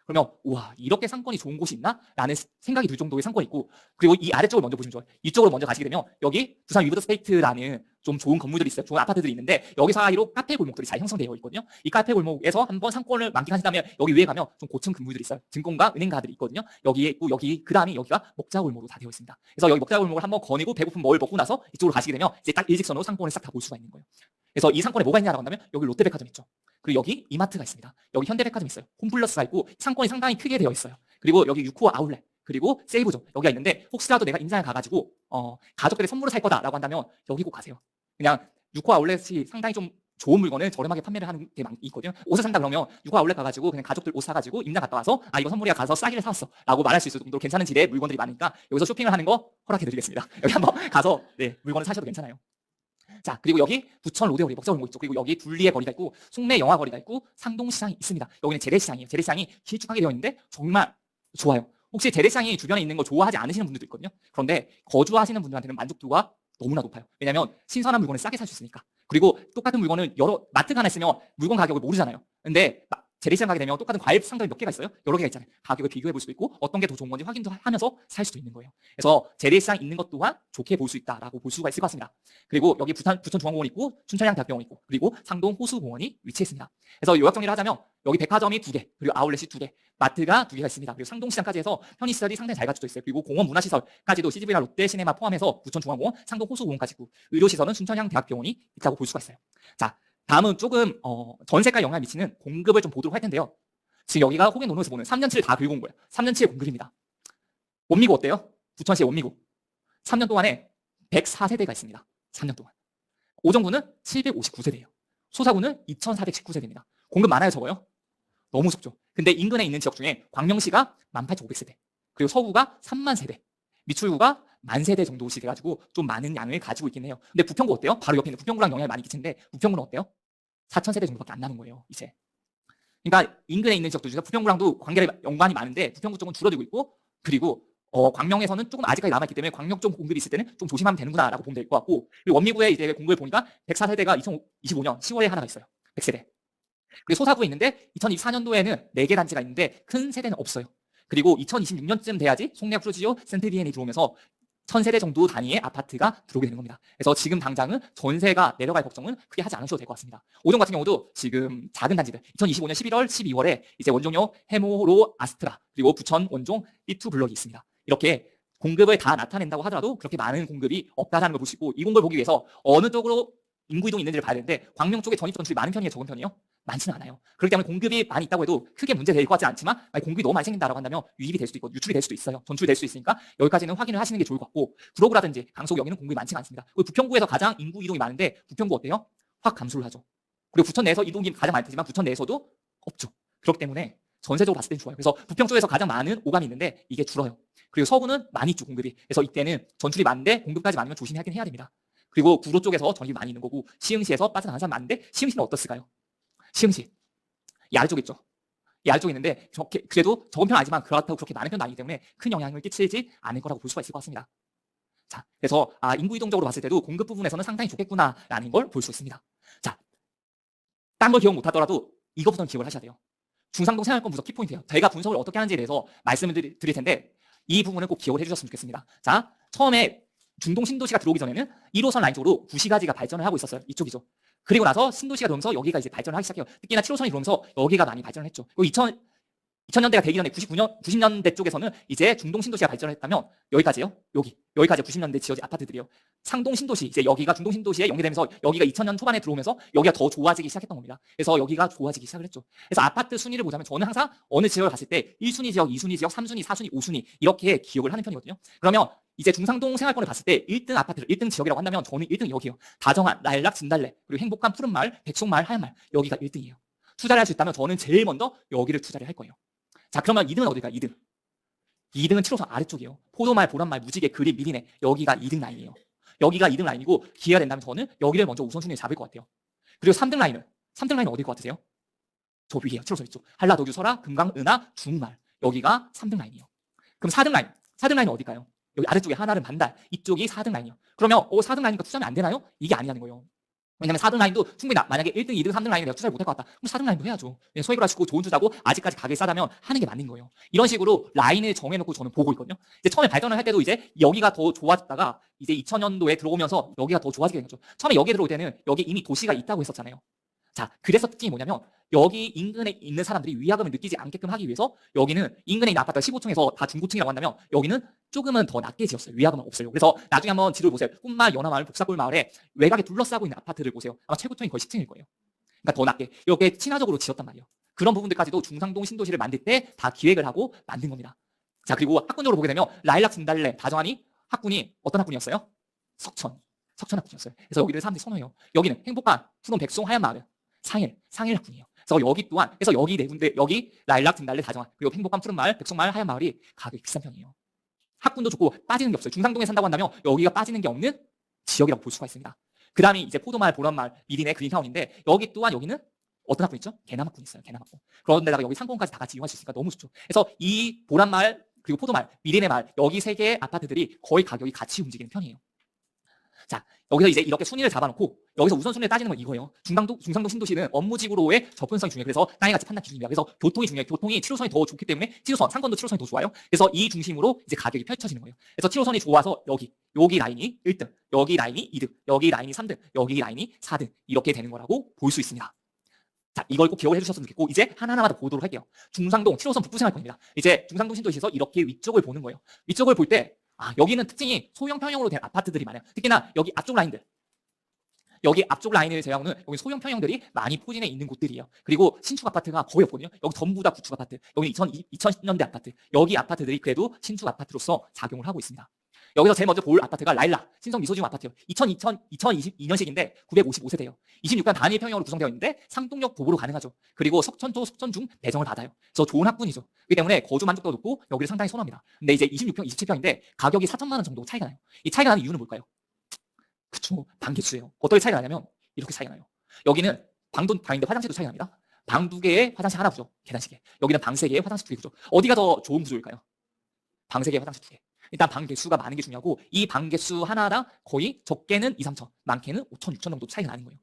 그러면 우와 이렇게 상권이 좋은 곳이 있나? 라는 생각이 들 정도의 상권이 있고 그리고 이 아래쪽을 먼저 보시면 좋아요. 이쪽으로 먼저 가시게 되면 여기 부산 위브더 스테이트라는 좀 좋은 건물들이 있어요. 좋은 아파트들이 있는데 여기 사이로 카페 골목들이 잘 형성되어 있거든요. 이 카페 골목에서 한번 상권을 만끽하신 다음에 여기 위에 가면 좀 고층 건물들이 있어요. 증권가, 은행가들이 있거든요. 여기에 있고 여기 그 다음에 여기가 먹자 골목으로 다 되어 있습니다. 그래서 여기 먹자 골목을 한번 거니고 배고픈 먹을 먹고 나서 이쪽으로 가시게 되면 이제 딱 일직선으로 상권을 싹 다 볼 수가 있는 거예요. 그래서 이 상권에 뭐가 있냐라고 한다면 여기 롯데백화점 있죠. 그리고 여기 이마트가 있습니다. 여기 현대백화점 있어요. 홈플러스가 있고 상권이 상당히 크게 되어 있어요. 그리고 여기 유코어 아울렛 그리고 세이브점 여기가 있는데 혹시라도 내가 임장을 가가지고 가족들의 선물을 살 거다라고 한다면 여기 꼭 가세요. 그냥 유코어 아울렛이 상당히 좀 좋은 물건을 저렴하게 판매를 하는 게 있거든요. 옷을 산다 그러면 유코어 아울렛 가가지고 그냥 가족들 옷 사가지고 임장 갔다 와서 아 이거 선물이야 가서 싸게 사왔어 라고 말할 수 있을 정도로 괜찮은 질의 물건들이 많으니까 여기서 쇼핑을 하는 거 허락해드리겠습니다. 여기 한번 가서 네, 물건을 사셔도 괜찮아요. 자 그리고 여기 부천 로데오리 먹자골목 있죠. 그리고 여기 둘리의 거리가 있고 송내 영화거리가 있고 상동시장이 있습니다. 여기는 재래시장이에요. 재래시장이 길쭉하게 되어 있는데 정말 좋아요. 혹시 재래시장이 주변에 있는 거 좋아하지 않으시는 분들도 있거든요. 그런데 거주하시는 분들한테는 만족도가 너무나 높아요. 왜냐하면 신선한 물건을 싸게 살 수 있으니까. 그리고 똑같은 물건을 여러 마트가 하나 있으면 물건 가격을 모르잖아요. 근데 재래시장 가게 되면 똑같은 과일 상점이 몇 개가 있어요. 여러 개가 있잖아요. 가격을 비교해 볼 수도 있고 어떤 게 더 좋은 건지 확인도 하면서 살 수도 있는 거예요. 그래서 재래시장 있는 것 또한 좋게 볼 수 있다라고 볼 수가 있을 것 같습니다. 그리고 여기 부천중앙공원 있고 춘천향대학병원 있고 그리고 상동 호수공원이 위치해 있습니다. 그래서 요약 정리를 하자면 여기 백화점이 2개 그리고 아울렛이 2개 마트가 2개가 있습니다. 그리고 상동시장까지 해서 편의시설이 상당히 잘 갖춰져 있어요. 그리고 공원 문화시설까지도 CGV나 롯데시네마 포함해서 부천중앙공원, 상동 호수공원까지 있고 의료시설은 춘천향대학병원이 있다고 볼 수가 있어요. 자 다음은 조금 전세가에 영향을 미치는 공급을 좀 보도록 할 텐데요. 지금 여기가 호갱노노에서 보는 3년치를 다 긁어온 거예요. 3년치의 공급입니다. 원미구 어때요? 부천시의 원미구 3년 동안에 104세대가 있습니다. 3년 동안. 오정구는 759세대예요. 소사구는 2419세대입니다. 공급 많아요 적어요? 너무 적죠. 근데 인근에 있는 지역 중에 광명시가 18,500세대 그리고 서구가 3만 세대 미출구가 10,000세대 정도씩 해가지고 좀 많은 양을 가지고 있긴 해요. 근데 부평구 어때요? 바로 옆에 있는 부평구랑 영향을 많이 끼치는데 부평구는 어때요? 4,000세대 정도밖에 안 나는 거예요 이제. 그러니까 인근에 있는 지역들 중에서 부평구랑도 연관이 많은데 부평구 쪽은 줄어들고 있고 그리고 광명에서는 조금 아직까지 남아있기 때문에 광명 쪽 공급이 있을 때는 좀 조심하면 되는구나라고 보면 될 것 같고 그리고 원미구의 이제 공급을 보니까 104세대가 2025년 10월에 하나가 있어요. 100세대. 그리고 소사구에 있는데 2024년도에는 4개 단지가 있는데 큰 세대는 없어요. 그리고 2026년쯤 돼야지 송내 프루지오 센트비엔이 들어오면서 1000세대 정도 단위의 아파트가 들어오게 되는 겁니다. 그래서 지금 당장은 전세가 내려갈 걱정은 크게 하지 않으셔도 될 것 같습니다. 오정 같은 경우도 지금 작은 단지들 2025년 11월, 12월에 이제 원종역 해모로 아스트라 그리고 부천 원종 B2 블럭이 있습니다. 이렇게 공급을 다 나타낸다고 하더라도 그렇게 많은 공급이 없다는 걸 볼 수 있고 이 공급을 보기 위해서 어느 쪽으로 인구 이동이 있는지를 봐야 되는데 광명 쪽에 전입 전출이 많은 편이에요 적은 편이에요? 많지는 않아요. 그렇기 때문에 공급이 많이 있다고 해도 크게 문제될 것 같지 않지만 공급이 너무 많이 생긴다라고 한다면 유입이 될 수도 있고 유출이 될 수도 있어요. 전출될 수 있으니까 여기까지는 확인을 하시는 게 좋을 것 같고 구로구라든지 강서구 여기는 공급이 많지가 않습니다. 그리고 부평구에서 가장 인구 이동이 많은데 부평구 어때요? 확 감소를 하죠. 그리고 부천 내에서 이동이 가장 많이 되지만 부천 내에서도 없죠. 그렇기 때문에 전세적으로 봤을 땐 좋아요. 그래서 부평 쪽에서 가장 많은 오감이 있는데 이게 줄어요. 그리고 서구는 많이 있죠, 공급이. 그래서 이때는 전출이 많은데 공급까지 많으면 조심하긴 해야 됩니다. 그리고 구로 쪽에서 전입이 많이 있는 거고 시흥시에서 빠져나가는 사람 많은데 시흥시는 어떻을까요? 시흥시 이 아래쪽에 있죠. 이 아래쪽에 있는데 그래도 적은 편은 아니지만 그렇다고 그렇게 많은 편도 아니기 때문에 큰 영향을 끼치지 않을 거라고 볼 수가 있을 것 같습니다. 자, 그래서 인구 이동적으로 봤을 때도 공급 부분에서는 상당히 좋겠구나라는 걸 볼 수 있습니다. 자, 딴 걸 기억 못하더라도 이것부터는 기억을 하셔야 돼요. 중상동 생활권 분석 키포인트예요. 제가 분석을 어떻게 하는지에 대해서 말씀을 드릴 텐데 이 부분을 꼭 기억을 해주셨으면 좋겠습니다. 자, 처음에 중동 신도시가 들어오기 전에는 1호선 라인 쪽으로 구시가지가 발전을 하고 있었어요. 이쪽이죠. 그리고 나서 신도시가 들어오면서 여기가 이제 발전을 하기 시작해요. 특히나 7호선이 들어오면서 여기가 많이 발전을 했죠. 그리고 2000년대가 되기 전에 90년대 쪽에서는 이제 중동 신도시가 발전을 했다면 여기까지요. 여기까지 90년대 지어진 아파트들이요. 상동 신도시, 이제 여기가 중동 신도시에 연계되면서 여기가 2000년 초반에 들어오면서 여기가 더 좋아지기 시작했던 겁니다. 그래서 여기가 좋아지기 시작을 했죠. 그래서 아파트 순위를 보자면 저는 항상 어느 지역을 갔을 때 1순위 지역, 2순위 지역, 3순위, 4순위, 5순위 이렇게 기억을 하는 편이거든요. 그러면 이제 중상동 생활권을 봤을 때 1등 아파트를 1등 지역이라고 한다면 저는 1등이 여기요. 다정한, 라일락, 진달래, 그리고 행복한 푸른마을, 백송마을, 하얀마을 여기가 1등이에요. 투자를 할 수 있다면 저는 제일 먼저 여기를 투자를 할 거예요. 자, 그러면 2등은 어딜까요? 2등은 7호선 아래쪽이에요. 포도말, 보란말, 무지개, 그립, 미리네 여기가 2등 라인이에요. 여기가 2등 라인이고 기회가 된다면 저는 여기를 먼저 우선순위에 잡을 것 같아요. 그리고 3등 라인은 어딜 것 같으세요? 저 위에요. 7호선 있죠. 한라도교, 설화, 금강, 은하, 중말 여기가 3등 라인이에요. 그럼 4등 라인은 어딜까요? 여기 아래쪽에 하나는 반달 이쪽이 4등 라인이요. 그러면 4등 라인이니까 투자하면 안 되나요? 이게 아니라는 거예요. 왜냐면 4등 라인도 충분히 만약에 1등, 2등, 3등 라인을 내가 투자를 못할 것 같다. 그럼 4등 라인도 해야죠. 소액으로 하시고 좋은 투자고 아직까지 가격이 싸다면 하는 게 맞는 거예요. 이런 식으로 라인을 정해놓고 저는 보고 있거든요. 이제 처음에 발전을 할 때도 이제 여기가 더 좋아졌다가 이제 2000년도에 들어오면서 여기가 더 좋아지게 된 거죠. 처음에 여기에 들어올 때는 여기 이미 도시가 있다고 했었잖아요. 자, 그래서 특징이 뭐냐면 여기 인근에 있는 사람들이 위화감을 느끼지 않게끔 하기 위해서 여기는 인근에 있는 아파트가 15층에서 다 중고층이라고 한다면 여기는 조금은 더 낮게 지었어요. 위화감은 없어요. 그래서 나중에 한번 지도를 보세요. 꿈마을, 연화마을, 복사골 마을에 외곽에 둘러싸고 있는 아파트를 보세요. 아마 최고층이 거의 10층일 거예요. 그러니까 더 낮게 이렇게 친화적으로 지었단 말이에요. 그런 부분들까지도 중상동 신도시를 만들 때 다 기획을 하고 만든 겁니다. 자, 그리고 학군적으로 보게 되면 라일락, 진달래, 다정하니 학군이 어떤 학군이었어요? 석천 학군이었어요. 그래서 여기를 사람들이 선호해요. 여기는 행복한 푸른 백송, 하얀 마을 상일 학군이에요. 그래서 여기 또한 그래서 여기 네 군데 여기 라일락, 진달래, 다정한 그리고 행복한 푸른 마을, 백송 마을, 하얀 마을이 가격이 비싼 편이에요. 학군도 좋고 빠지는 게 없어요. 중상동에 산다고 한다면 여기가 빠지는 게 없는 지역이라고 볼 수가 있습니다. 그 다음이 이제 포도마을, 보란마을, 미리네, 그린타운인데 여기 또한 여기는 어떤 학군 있죠? 개남 학군이 있어요. 개남 학군. 그런데다가 여기 상권까지 다 같이 이용할 수 있으니까 너무 좋죠. 그래서 이 보란마을 그리고 포도마을, 미리네 마을 여기 세 개의 아파트들이 거의 가격이 같이 움직이는 편이에요. 자, 여기서 이제 이렇게 순위를 잡아놓고 여기서 우선순위를 따지는 건 이거예요. 중상동 신도시는 업무지구로의 접근성이 중요해요. 그래서 땅의 가치 판단 기준입니다. 그래서 교통이 중요해요. 교통이 7호선이 더 좋기 때문에 7호선, 상권도 7호선이 더 좋아요. 그래서 이 중심으로 이제 가격이 펼쳐지는 거예요. 그래서 7호선이 좋아서 여기 라인이 1등, 여기 라인이 2등, 여기 라인이 3등, 여기 라인이 4등 이렇게 되는 거라고 볼 수 있습니다. 자, 이걸 꼭 기억을 해주셨으면 좋겠고 이제 하나하나마다 보도록 할게요. 중상동 7호선 북부생활권입니다. 이제 중상동 신도시에서 이렇게 위쪽을 보는 거예요. 위쪽을 볼 때 여기는 특징이 소형 평형으로 된 아파트들이 많아요. 특히나 여기 앞쪽 라인들. 여기 앞쪽 라인을 제외하고는 여기 소형 평형들이 많이 포진해 있는 곳들이에요. 그리고 신축 아파트가 거의 없거든요. 여기 전부 다 구축 아파트. 여기는 2000년대 아파트. 여기 아파트들이 그래도 신축 아파트로서 작용을 하고 있습니다. 여기서 제일 먼저 볼 아파트가 라일락 신성 미소지구 아파트예요. 2022년식인데 955세대예요. 26간 단일 평형으로 구성되어 있는데 상동역 도보로 가능하죠. 그리고 석천도 석천중 배정을 받아요. 그래서 좋은 학군이죠. 그렇기 때문에 거주 만족도가 높고 여기를 상당히 선호합니다. 근데 이제 26평, 27평인데 가격이 4천만 원 정도 차이가 나요. 이 차이가 나는 이유는 뭘까요? 그쵸, 방개수예요. 어떻게 차이가 나냐면 이렇게 차이가 나요. 여기는 방도 방인데 화장실도 차이가 납니다. 방 2개에 화장실 하나 구조, 계단식에. 여기는 방 3개에 화장실 2개 구조. 어디가 더 좋은 구조일까요? 방 3개에 화장실 2개. 일단 방 개수가 많은 게 중요하고 이 방 개수 하나당 거의 적게는 2, 3천, 많게는 5천, 6천 정도 차이가 나는 거예요.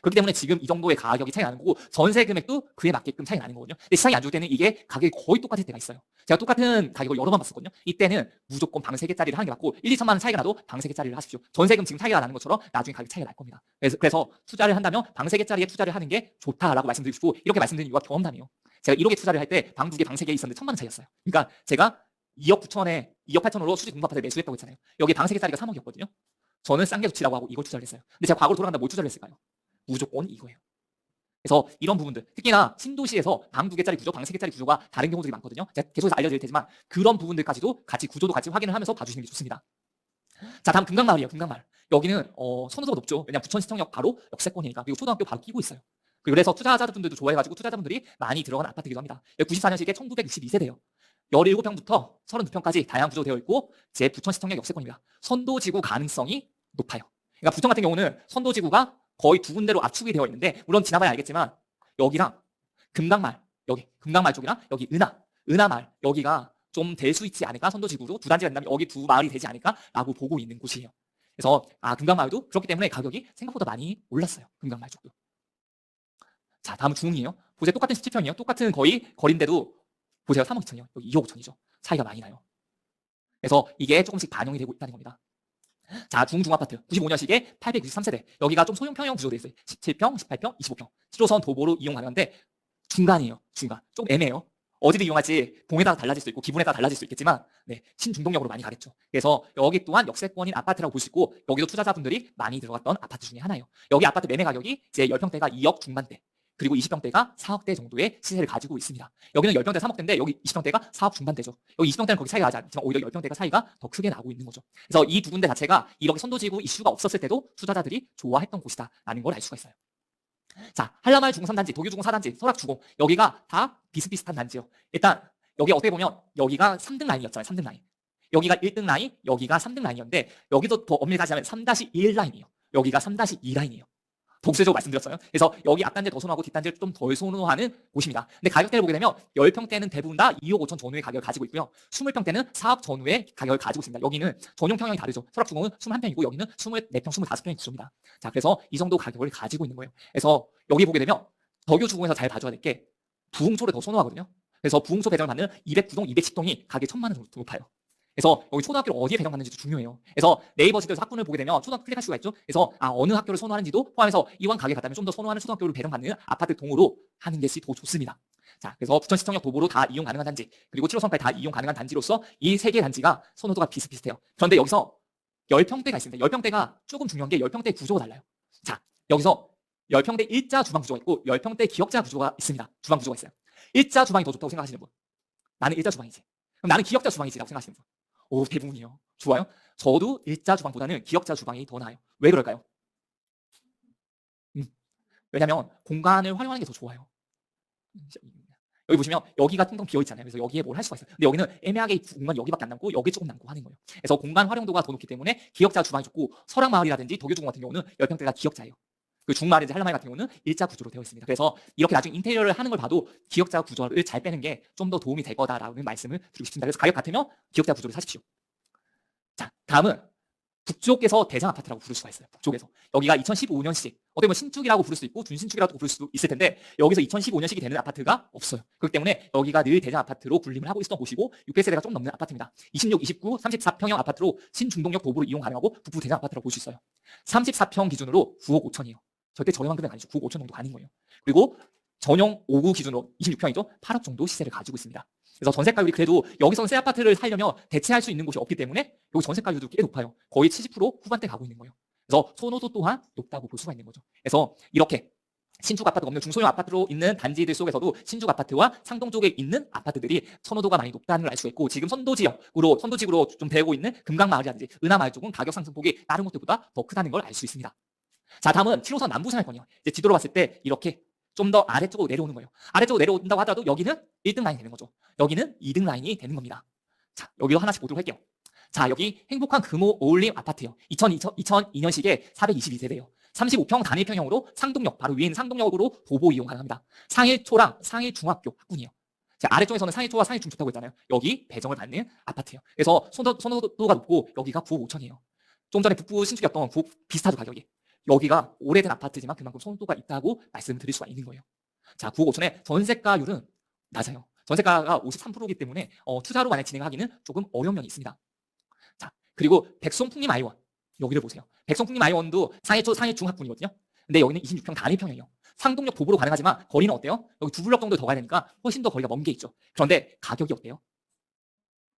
그렇기 때문에 지금 이 정도의 가격이 차이가 나는 거고 전세 금액도 그에 맞게끔 차이가 나는 거거든요. 근데 시장이 안 좋을 때는 이게 가격이 거의 똑같을 때가 있어요. 제가 똑같은 가격을 여러 번 봤었거든요. 이때는 무조건 방 3개짜리를 하는 게 맞고 1, 2천만 원 차이가 나도 방 3개짜리를 하십시오. 전세금 지금 차이가 나는 것처럼 나중에 가격 차이가 날 겁니다. 그래서 투자를 한다면 방 3개짜리에 투자를 하는 게 좋다라고 말씀드리고 싶고 이렇게 말씀드린 이유가 경험담이에요. 제가 1억에 투자를 할 때 방 2개, 방 3개 있었는데 1,000만 원 차이였어요. 그러니까 제가 2억 9천에 2억 8천으로 수직 공급 아파트를 매수했다고 했잖아요. 여기 방 3개짜리가 3억이었거든요. 저는 싼 게 좋지라고 하고 이걸 투자를 했어요. 근데 제가 과거로 돌아간다 뭘 투자를 했을까요? 무조건 이거예요. 그래서 이런 부분들, 특히나 신도시에서 방 2개짜리 구조, 방 3개짜리 구조가 다른 경우들이 많거든요. 제가 계속해서 알려드릴 테지만 그런 부분들까지도 같이 구조도 같이 확인을 하면서 봐주시는 게 좋습니다. 자, 다음 금강마을이에요. 금강마을. 여기는 선호도가 높죠. 왜냐면 부천 시청역 바로 역세권이니까. 그리고 초등학교 바로 끼고 있어요. 그리고 그래서 투자자분들도 좋아해가지고 투자자분들이 많이 들어간 아파트이기도 합니다. 94년식에 1962세대예요. 17평부터 32평까지 다양한 구조되어 있고 제 부천 시청역 역세권입니다. 선도지구 가능성이 높아요. 그러니까 부천 같은 경우는 선도지구가 거의 두 군데로 압축이 되어 있는데 물론 지나봐야 알겠지만 여기랑 금강말 여기 금강말 쪽이랑 여기 은하말 여기가 좀 될 수 있지 않을까 선도지구로 두 단지가 된다면 여기 두 마을이 되지 않을까라고 보고 있는 곳이에요. 그래서 금강마을도 그렇기 때문에 가격이 생각보다 많이 올랐어요. 금강마을 쪽도. 자, 다음은 중흥이에요. 보세요. 똑같은 17평이에요. 똑같은 거의 거리인데도 보세요. 3억 2천이요. 여기 2억 5천이죠. 차이가 많이 나요. 그래서 이게 조금씩 반영이 되고 있다는 겁니다. 자, 중아파트 95년식에 863세대. 여기가 좀 소형평형 구조되어 있어요. 17평, 18평, 25평. 7호선 도보로 이용 가능한데 중간이에요. 중간. 좀 애매해요. 어디를 이용할지 봉에 따라 달라질 수 있고 기분에 따라 달라질 수 있겠지만 신중동역으로 많이 가겠죠. 그래서 여기 또한 역세권인 아파트라고 볼 수 있고 여기도 투자자분들이 많이 들어갔던 아파트 중에 하나예요. 여기 아파트 매매 가격이 이제 10평대가 2억 중반대 그리고 20평대가 4억대 정도의 시세를 가지고 있습니다. 여기는 10평대 3억대인데 여기 20평대가 4억 중반대죠. 여기 20평대는 거기 차이가 나지 않지만 오히려 10평대가 차이가 더 크게 나고 있는 거죠. 그래서 이 두 군데 자체가 이렇게 선도지구 이슈가 없었을 때도 투자자들이 좋아했던 곳이다라는 걸 알 수가 있어요. 자, 한라마을 주공 3단지, 도교주공 4단지, 설악주공 여기가 다 비슷비슷한 단지예요. 일단 여기 어떻게 보면 여기가 3등 라인이었잖아요. 3등 라인. 여기가 1등 라인, 여기가 3등 라인이었는데 여기도 더 엄밀히 따지자면 3-1 라인이에요. 여기가 3-2 라인이에요. 독세적으로 말씀드렸어요. 그래서 여기 앞단지 더 선호하고 뒷단지를 좀 덜 선호하는 곳입니다. 근데 가격대를 보게 되면 10평대는 대부분 다 2억 5천 전후의 가격을 가지고 있고요. 20평대는 4억 전후의 가격을 가지고 있습니다. 여기는 전용 평형이 다르죠. 설악주공은 21평이고 여기는 24평, 25평의 구조입니다. 자, 그래서 이 정도 가격을 가지고 있는 거예요. 그래서 여기 보게 되면 덕유주공에서 잘 봐줘야 될 게 부흥초를 더 선호하거든요. 그래서 부흥초 배정을 받는 209동, 210동이 가격이 1,000만 원 정도 높아요. 그래서 여기 초등학교를 어디에 배정받는지도 중요해요. 그래서 네이버 지도에서 학군을 보게 되면 초등학교 클릭할 수가 있죠. 그래서 어느 학교를 선호하는지도 포함해서 이왕 가게 갔다면 좀 더 선호하는 초등학교를 배정받는 아파트 동으로 하는 것이 더 좋습니다. 자, 그래서 부천시청역 도보로 다 이용 가능한 단지 그리고 7호선까지 다 이용 가능한 단지로서 이 세 개 단지가 선호도가 비슷비슷해요. 그런데 여기서 10평대가 있습니다. 10평대가 조금 중요한 게 10평대 구조가 달라요. 자, 여기서 10평대 일자 주방 구조가 있고 10평대 기역자 구조가 있습니다. 주방 구조가 있어요. 일자 주방이 더 좋다고 생각하시는 분? 나는 일자 주방이지. 그럼 나는 기역자 주방이지라고 생각하시는 분? 오, 대부분이요. 좋아요. 저도 일자 주방보다는 기역자 주방이 더 나아요. 왜 그럴까요? 왜냐면 공간을 활용하는 게 더 좋아요. 여기 보시면 여기가 텅텅 비어 있잖아요. 그래서 여기에 뭘 할 수가 있어요. 근데 여기는 애매하게 공간 여기밖에 안 남고 여기 조금 남고 하는 거예요. 그래서 공간 활용도가 더 높기 때문에 기역자 주방이 좋고 설악마을이라든지 덕유주공 같은 경우는 10평대가 기역자예요. 그 중마을이나 한라마을 같은 경우는 일자 구조로 되어 있습니다. 그래서 이렇게 나중에 인테리어를 하는 걸 봐도 기역자 구조를 잘 빼는 게 좀 더 도움이 될 거다라는 말씀을 드리고 싶습니다. 그래서 가격 같으면 기역자 구조를 사십시오. 자, 다음은 북쪽에서 대장 아파트라고 부를 수가 있어요. 북쪽에서. 여기가 2015년식. 어떻게 보면 신축이라고 부를 수도 있고 준신축이라고 부를 수도 있을 텐데 여기서 2015년식이 되는 아파트가 없어요. 그렇기 때문에 여기가 늘 대장 아파트로 군림을 하고 있었던 곳이고 600세대가 좀 넘는 아파트입니다. 26, 29, 34평형 아파트로 신중동역 도보로 이용 가능하고 북부 대장 아파트라고 볼 수 있어요. 34평 기준으로 9억 5천이에요. 절대 저렴한 금액 아니죠. 9억 5천 정도 가는 거예요. 그리고 전용 5구 기준으로 26평이죠. 8억 정도 시세를 가지고 있습니다. 그래서 전세가율이 그래도 여기서는 새 아파트를 살려면 대체할 수 있는 곳이 없기 때문에 여기 전세가율도 꽤 높아요. 거의 70% 후반대 가고 있는 거예요. 그래서 선호도 또한 높다고 볼 수가 있는 거죠. 그래서 이렇게 신축 아파트가 없는 중소형 아파트로 있는 단지들 속에서도 신축 아파트와 상동 쪽에 있는 아파트들이 선호도가 많이 높다는 걸 알 수가 있고 지금 선도지구로 좀 되고 있는 금강마을이라든지 은하마을 쪽은 가격 상승폭이 다른 곳들보다 더 크다는 걸 알 수 있습니다. 자, 다음은 7호선 남부생활권이요. 이제 지도로 봤을 때 이렇게 좀 더 아래쪽으로 내려오는 거예요. 아래쪽으로 내려온다고 하더라도 여기는 1등 라인이 되는 거죠. 여기는 2등 라인이 되는 겁니다. 자, 여기도 하나씩 보도록 할게요. 자, 여기 행복한 금호 어울림 아파트요. 2002년식에 422세대예요. 35평 단일평형으로 상동역, 바로 위에 있는 상동역으로 도보 이용 가능합니다. 상일초랑 상일중학교 학군이에요. 자, 아래쪽에서는 상일초와 상일중 좋다고 했잖아요. 여기 배정을 받는 아파트예요. 그래서 선호도가 높고 여기가 9억 5천이에요. 좀 전에 북부 신축이었던 비슷하죠, 가격이. 여기가 오래된 아파트지만 그만큼 선호도가 있다고 말씀을 드릴 수가 있는 거예요. 자, 9억 5천에 전세가율은 낮아요. 전세가가 53%이기 때문에 투자로 만약 진행하기는 조금 어려운 면이 있습니다. 자, 그리고 백송풍림 아이원 여기를 보세요. 백송풍림 아이원도 상해초 상해중학군이거든요. 근데 여기는 26평 단일평이에요. 상동역 도보로 가능하지만 거리는 어때요? 여기 두 블럭 정도 더 가야 되니까 훨씬 더 거리가 먼 게 있죠. 그런데 가격이 어때요?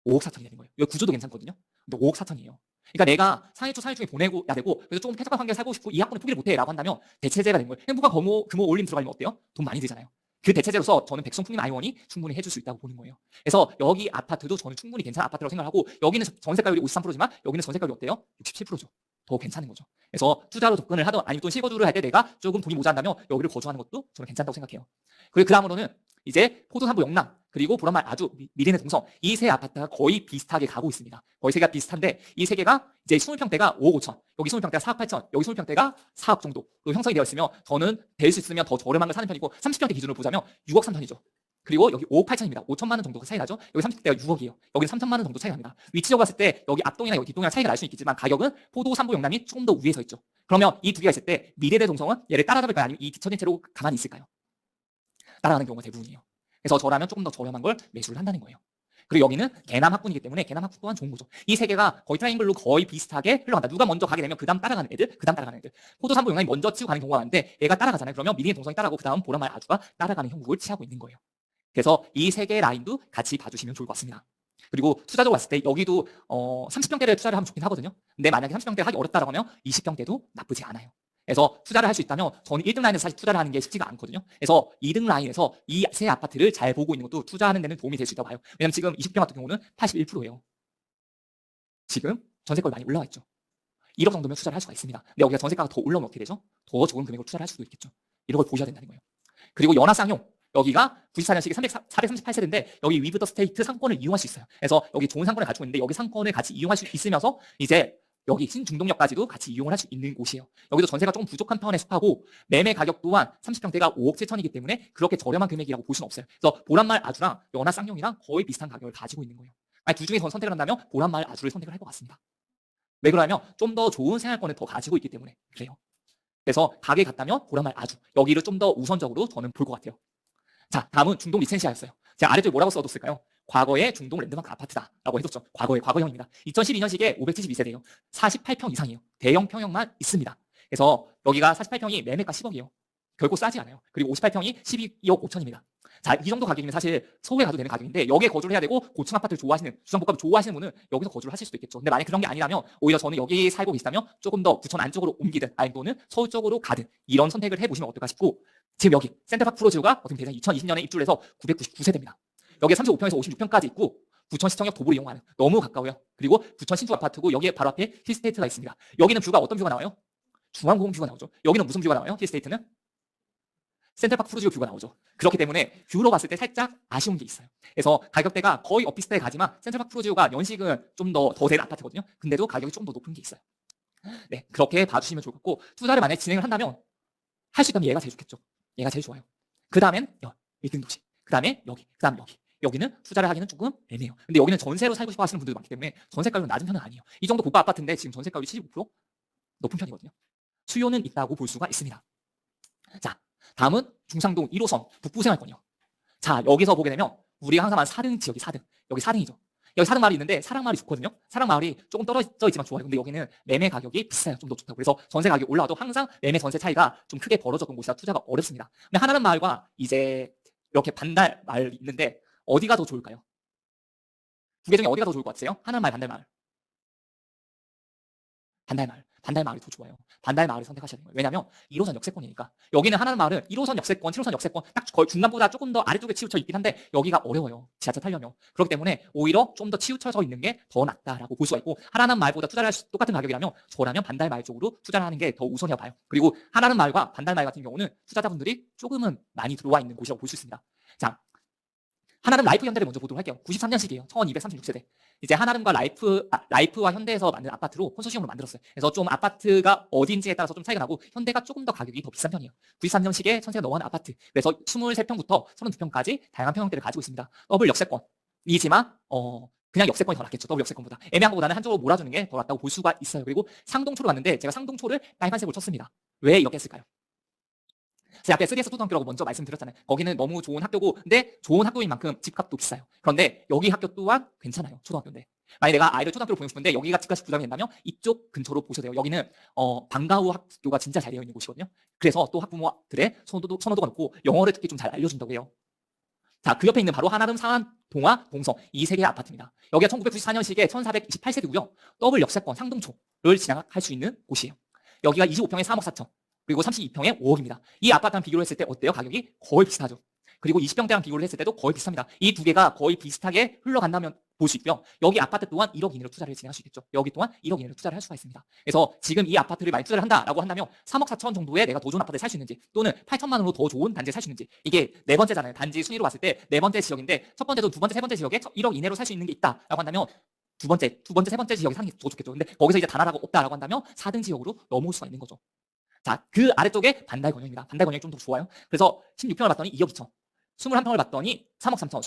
5억 4천이 되는 거예요. 여기 구조도 괜찮거든요. 근데 5억 4천이에요. 그러니까 내가 상해초 상해중에 보내고 야 되고 그래서 조금 쾌적한 환경에 살고 싶고 이 학군을 포기를 못해라고 한다면 대체제가 된 거예요. 행복한 금호 올림 들어가면 어때요? 돈 많이 들잖아요. 그 대체제로서 저는 백성풍림 아이원이 충분히 해줄 수 있다고 보는 거예요. 그래서 여기 아파트도 저는 충분히 괜찮은 아파트라고 생각하고 여기는 전세가율이 53%지만 여기는 전세가율이 어때요? 67%죠. 더 괜찮은 거죠. 그래서 투자로 접근을 하던 아니면 또 실거주를 할 때 내가 조금 돈이 모자란다면 여기를 거주하는 것도 저는 괜찮다고 생각해요. 그리고 그 다음으로는 이제 포도 3부 영남 그리고 보란말 아주 미래의 동성 이 세 아파트가 거의 비슷하게 가고 있습니다. 거의 세 개가 비슷한데 이 세 개가 이제 20평대가 5억 5천, 여기 20평대가 4억 8천, 여기 20평대가 4억 정도로 형성이 되어 있으면 저는 될 수 있으면 더 저렴한 걸 사는 편이고 30평대 기준으로 보자면 6억 3천이죠. 그리고 여기 5억 8천입니다. 5천만 원 정도가 차이 나죠. 여기 30대가 6억이에요. 여기는 3천만 원 정도 차이가 납니다. 위치적으로 봤을 때 여기 앞동이나 여기 뒷동이랑 차이가 날 수 있겠지만 가격은 포도 3부 영남이 조금 더 위에 서 있죠. 그러면 이 두 개가 있을 때 미래대 동성은 얘를 따라잡을까요? 아니면 이 뒤처진 채로 가만히 있을까요? 따라가는 경우가 대부분이에요. 그래서 저라면 조금 더 저렴한 걸 매수를 한다는 거예요. 그리고 여기는 개남 학군이기 때문에 개남 학군 또한 좋은 거죠. 이 세 개가 거의 트라이앵글로 거의 비슷하게 흘러간다. 누가 먼저 가게 되면 그 다음 따라가는 애들, 그 다음 따라가는 애들. 포도 3부 영남이 먼저 치고 가는 경우가 많은데 얘가 따라가잖아요. 그러면 미래의 동성이 따라가고 그 다음 보란말 아주가 따라가는 형국을 취하고 있는 거예요. 그래서 이 세 개의 라인도 같이 봐주시면 좋을 것 같습니다. 그리고 투자적으로 봤을 때 여기도 30평대를 투자를 하면 좋긴 하거든요. 근데 만약에 30평대 하기 어렵다라고 하면 20평대도 나쁘지 않아요. 그래서 투자를 할 수 있다면 저는 1등 라인에서 사실 투자를 하는 게 쉽지가 않거든요. 그래서 2등 라인에서 이 세 아파트를 잘 보고 있는 것도 투자하는 데는 도움이 될 수 있다고 봐요. 왜냐면 지금 20평 같은 경우는 81%예요. 지금 전세가가 많이 올라와 있죠. 1억 정도면 투자를 할 수가 있습니다. 근데 여기가 전세가가 더 올라오면 어떻게 되죠? 더 좋은 금액으로 투자를 할 수도 있겠죠. 이런 걸 보셔야 된다는 거예요. 그리고 연하쌍용 여기가 94년식이 438세대인데 여기 위브 더 스테이트 상권을 이용할 수 있어요. 그래서 여기 좋은 상권을 가지고 있는데 여기 상권을 같이 이용할 수 있으면서 이제 여기 신중동역까지도 같이 이용을 할 수 있는 곳이에요. 여기도 전세가 조금 부족한 편에 속하고 매매 가격 또한 30평대가 5억 7천이기 때문에 그렇게 저렴한 금액이라고 볼 수는 없어요. 그래서 보란말 아주랑 연하쌍용이랑 거의 비슷한 가격을 가지고 있는 거예요. 아니, 둘 중에 전 선택을 한다면 보란말 아주를 선택을 할 것 같습니다. 왜 그러냐면 좀 더 좋은 생활권을 더 가지고 있기 때문에 그래요. 그래서 가게 갔다면 보란말 아주 여기를 좀 더 우선적으로 저는 볼 것 같아요. 자, 다음은 중동 리센시아였어요. 제가 아래쪽에 뭐라고 써뒀을까요? 과거의 중동 랜드마크 아파트다라고 해뒀죠. 과거형입니다. 2012년식에 572세대예요. 48평 이상이에요. 대형 평형만 있습니다. 그래서 여기가 48평이 매매가 10억이에요. 결코 싸지 않아요. 그리고 58평이 12억 5천입니다. 자, 이 정도 가격이면 사실 서울에 가도 되는 가격인데 여기에 거주를 해야 되고 고층 아파트를 좋아하시는 주상복합을 좋아하시는 분은 여기서 거주를 하실 수도 있겠죠. 근데 만약 그런 게 아니라면 오히려 저는 여기 살고 계시다면 조금 더 부천 안쪽으로 옮기든 아니면 또는 서울 쪽으로 가든 이런 선택을 해보시면 어떨까 싶고 지금 여기 센트파크 프로지오가 어떻게 되냐 2020년에 입주를 해서 999세대입니다. 여기에 35평에서 56평까지 있고 부천시청역 도보를 이용하는 너무 가까워요. 그리고 부천 신축 아파트고 여기에 바로 앞에 힐스테이트가 있습니다. 여기는 뷰가 어떤 뷰가 나와요? 중앙공원 뷰가 나오죠. 여기는 무슨 뷰가 나와요? 힐스테이트는? 센트럴파크 프루지오 뷰가 나오죠. 그렇기 때문에 뷰로 봤을 때 살짝 아쉬운 게 있어요. 그래서 가격대가 거의 오피스텔 가지만 센트럴파크 프루지오가 연식은 좀 더 된 아파트거든요. 근데도 가격이 좀 더 높은 게 있어요. 네, 그렇게 봐주시면 좋을 것 같고 투자를 만약에 진행을 한다면 할 수 있다면 얘가 제일 좋겠죠. 얘가 제일 좋아요. 그 다음엔 1등 도시, 그 다음에 여기, 그 다음 여기. 여기는 투자를 하기는 조금 애매해요. 근데 여기는 전세로 살고 싶어 하시는 분들도 많기 때문에 전세가율은 낮은 편은 아니에요. 이 정도 고가 아파트인데 지금 전세가율이 75% 높은 편이거든요. 수요는 있다고 볼 수가 있습니다. 자, 다음은 중상동 1호선 북부생활권이요. 자, 여기서 보게 되면 우리가 항상 말하는 4등 지역이 4등. 여기 4등이죠. 여기 4등 마을이 있는데 사랑마을이 좋거든요. 사랑마을이 조금 떨어져 있지만 좋아요. 근데 여기는 매매 가격이 비싸요. 좀 더 좋다고. 그래서 전세 가격이 올라와도 항상 매매 전세 차이가 좀 크게 벌어졌던 곳이라 투자가 어렵습니다. 근데 하나는 마을과 이제 이렇게 반달 마을이 있는데 어디가 더 좋을까요? 두 개 중에 어디가 더 좋을 것 같으세요? 하나는 마을, 반달 마을. 반달 마을. 반달 마을이 더 좋아요. 반달 마을을 선택하셔야 되는 거예요. 왜냐하면 1호선 역세권이니까. 여기는 하나는 마을은 1호선 역세권, 7호선 역세권 딱 거의 중간보다 조금 더 아래쪽에 치우쳐 있긴 한데 여기가 어려워요. 지하철 타려면. 그렇기 때문에 오히려 좀 더 치우쳐져 있는 게 더 낫다라고 볼 수가 있고 하나는 마을보다 투자를 할 수 똑같은 가격이라면 저라면 반달 마을 쪽으로 투자를 하는 게 더 우선이라고 봐요. 그리고 하나는 마을과 반달 마을 같은 경우는 투자자분들이 조금은 많이 들어와 있는 곳이라고 볼 수 있습니다. 자, 하나는 라이프 현대를 먼저 보도록 할게요. 93년식이에요. 1236세대. 이제 하나름과 라이프와 현대에서 만든 아파트로 컨소시엄으로 만들었어요. 그래서 좀 아파트가 어딘지에 따라서 좀 차이가 나고 현대가 조금 더 가격이 더 비싼 편이에요. 93년식에 전세가 넘어가는 아파트. 그래서 23평부터 32평까지 다양한 평형대를 가지고 있습니다. 더블 역세권이지만 그냥 역세권이 더 낫겠죠. 더블 역세권보다. 애매한 것보다는 한쪽으로 몰아주는 게 더 낫다고 볼 수가 있어요. 그리고 상동초로 갔는데 제가 상동초를 빨간색으로 쳤습니다. 왜 이렇게 했을까요? 제가 앞에 3S 초등학교라고 먼저 말씀드렸잖아요. 거기는 너무 좋은 학교고 근데 좋은 학교인 만큼 집값도 비싸요. 그런데 여기 학교 또한 괜찮아요. 초등학교인데. 만약에 내가 아이를 초등학교로 보내고 싶은데 여기가 집값이 부담이 된다면 이쪽 근처로 보셔야 돼요. 여기는 방과후 학교가 진짜 잘 되어 있는 곳이거든요. 그래서 또 학부모들의 선호도가 높고 영어를 특히 좀 잘 알려준다고 해요. 자, 그 옆에 있는 바로 하나름, 상안, 동화, 동성 이 세 개의 아파트입니다. 여기가 1994년식에 1428세대고요. 더블 역세권 상동초를 진행할 수 있는 곳이에요. 여기가 25평에 3억 4천 그리고 32평에 5억입니다. 이 아파트랑 비교를 했을 때 어때요? 가격이 거의 비슷하죠. 그리고 20평대랑 비교를 했을 때도 거의 비슷합니다. 이 두 개가 거의 비슷하게 흘러간다면 볼 수 있고요. 여기 아파트 또한 1억 이내로 투자를 진행할 수 있겠죠. 여기 또한 1억 이내로 투자를 할 수가 있습니다. 그래서 지금 이 아파트를 만약 투자를 한다라고 한다면 3억 4천 정도에 내가 더 좋은 아파트를 살 수 있는지 또는 8천만 원으로 더 좋은 단지를 살 수 있는지 이게 네 번째잖아요. 단지 순위로 봤을 때 네 번째 지역인데 첫 번째도 두 번째, 세 번째 지역에 1억 이내로 살 수 있는 게 있다라고 한다면 두 번째, 세 번째 지역에 사는 게 더 좋겠죠. 근데 거기서 이제 단 하나가 없다라고 한다면 4등 지역으로 넘어올 수가 있는 거죠. 자, 그 아래쪽에 반달 권역입니다. 반달 권역이 좀 더 좋아요. 그래서 16평을 봤더니 2억 2천, 21평을 봤더니 3억 3천,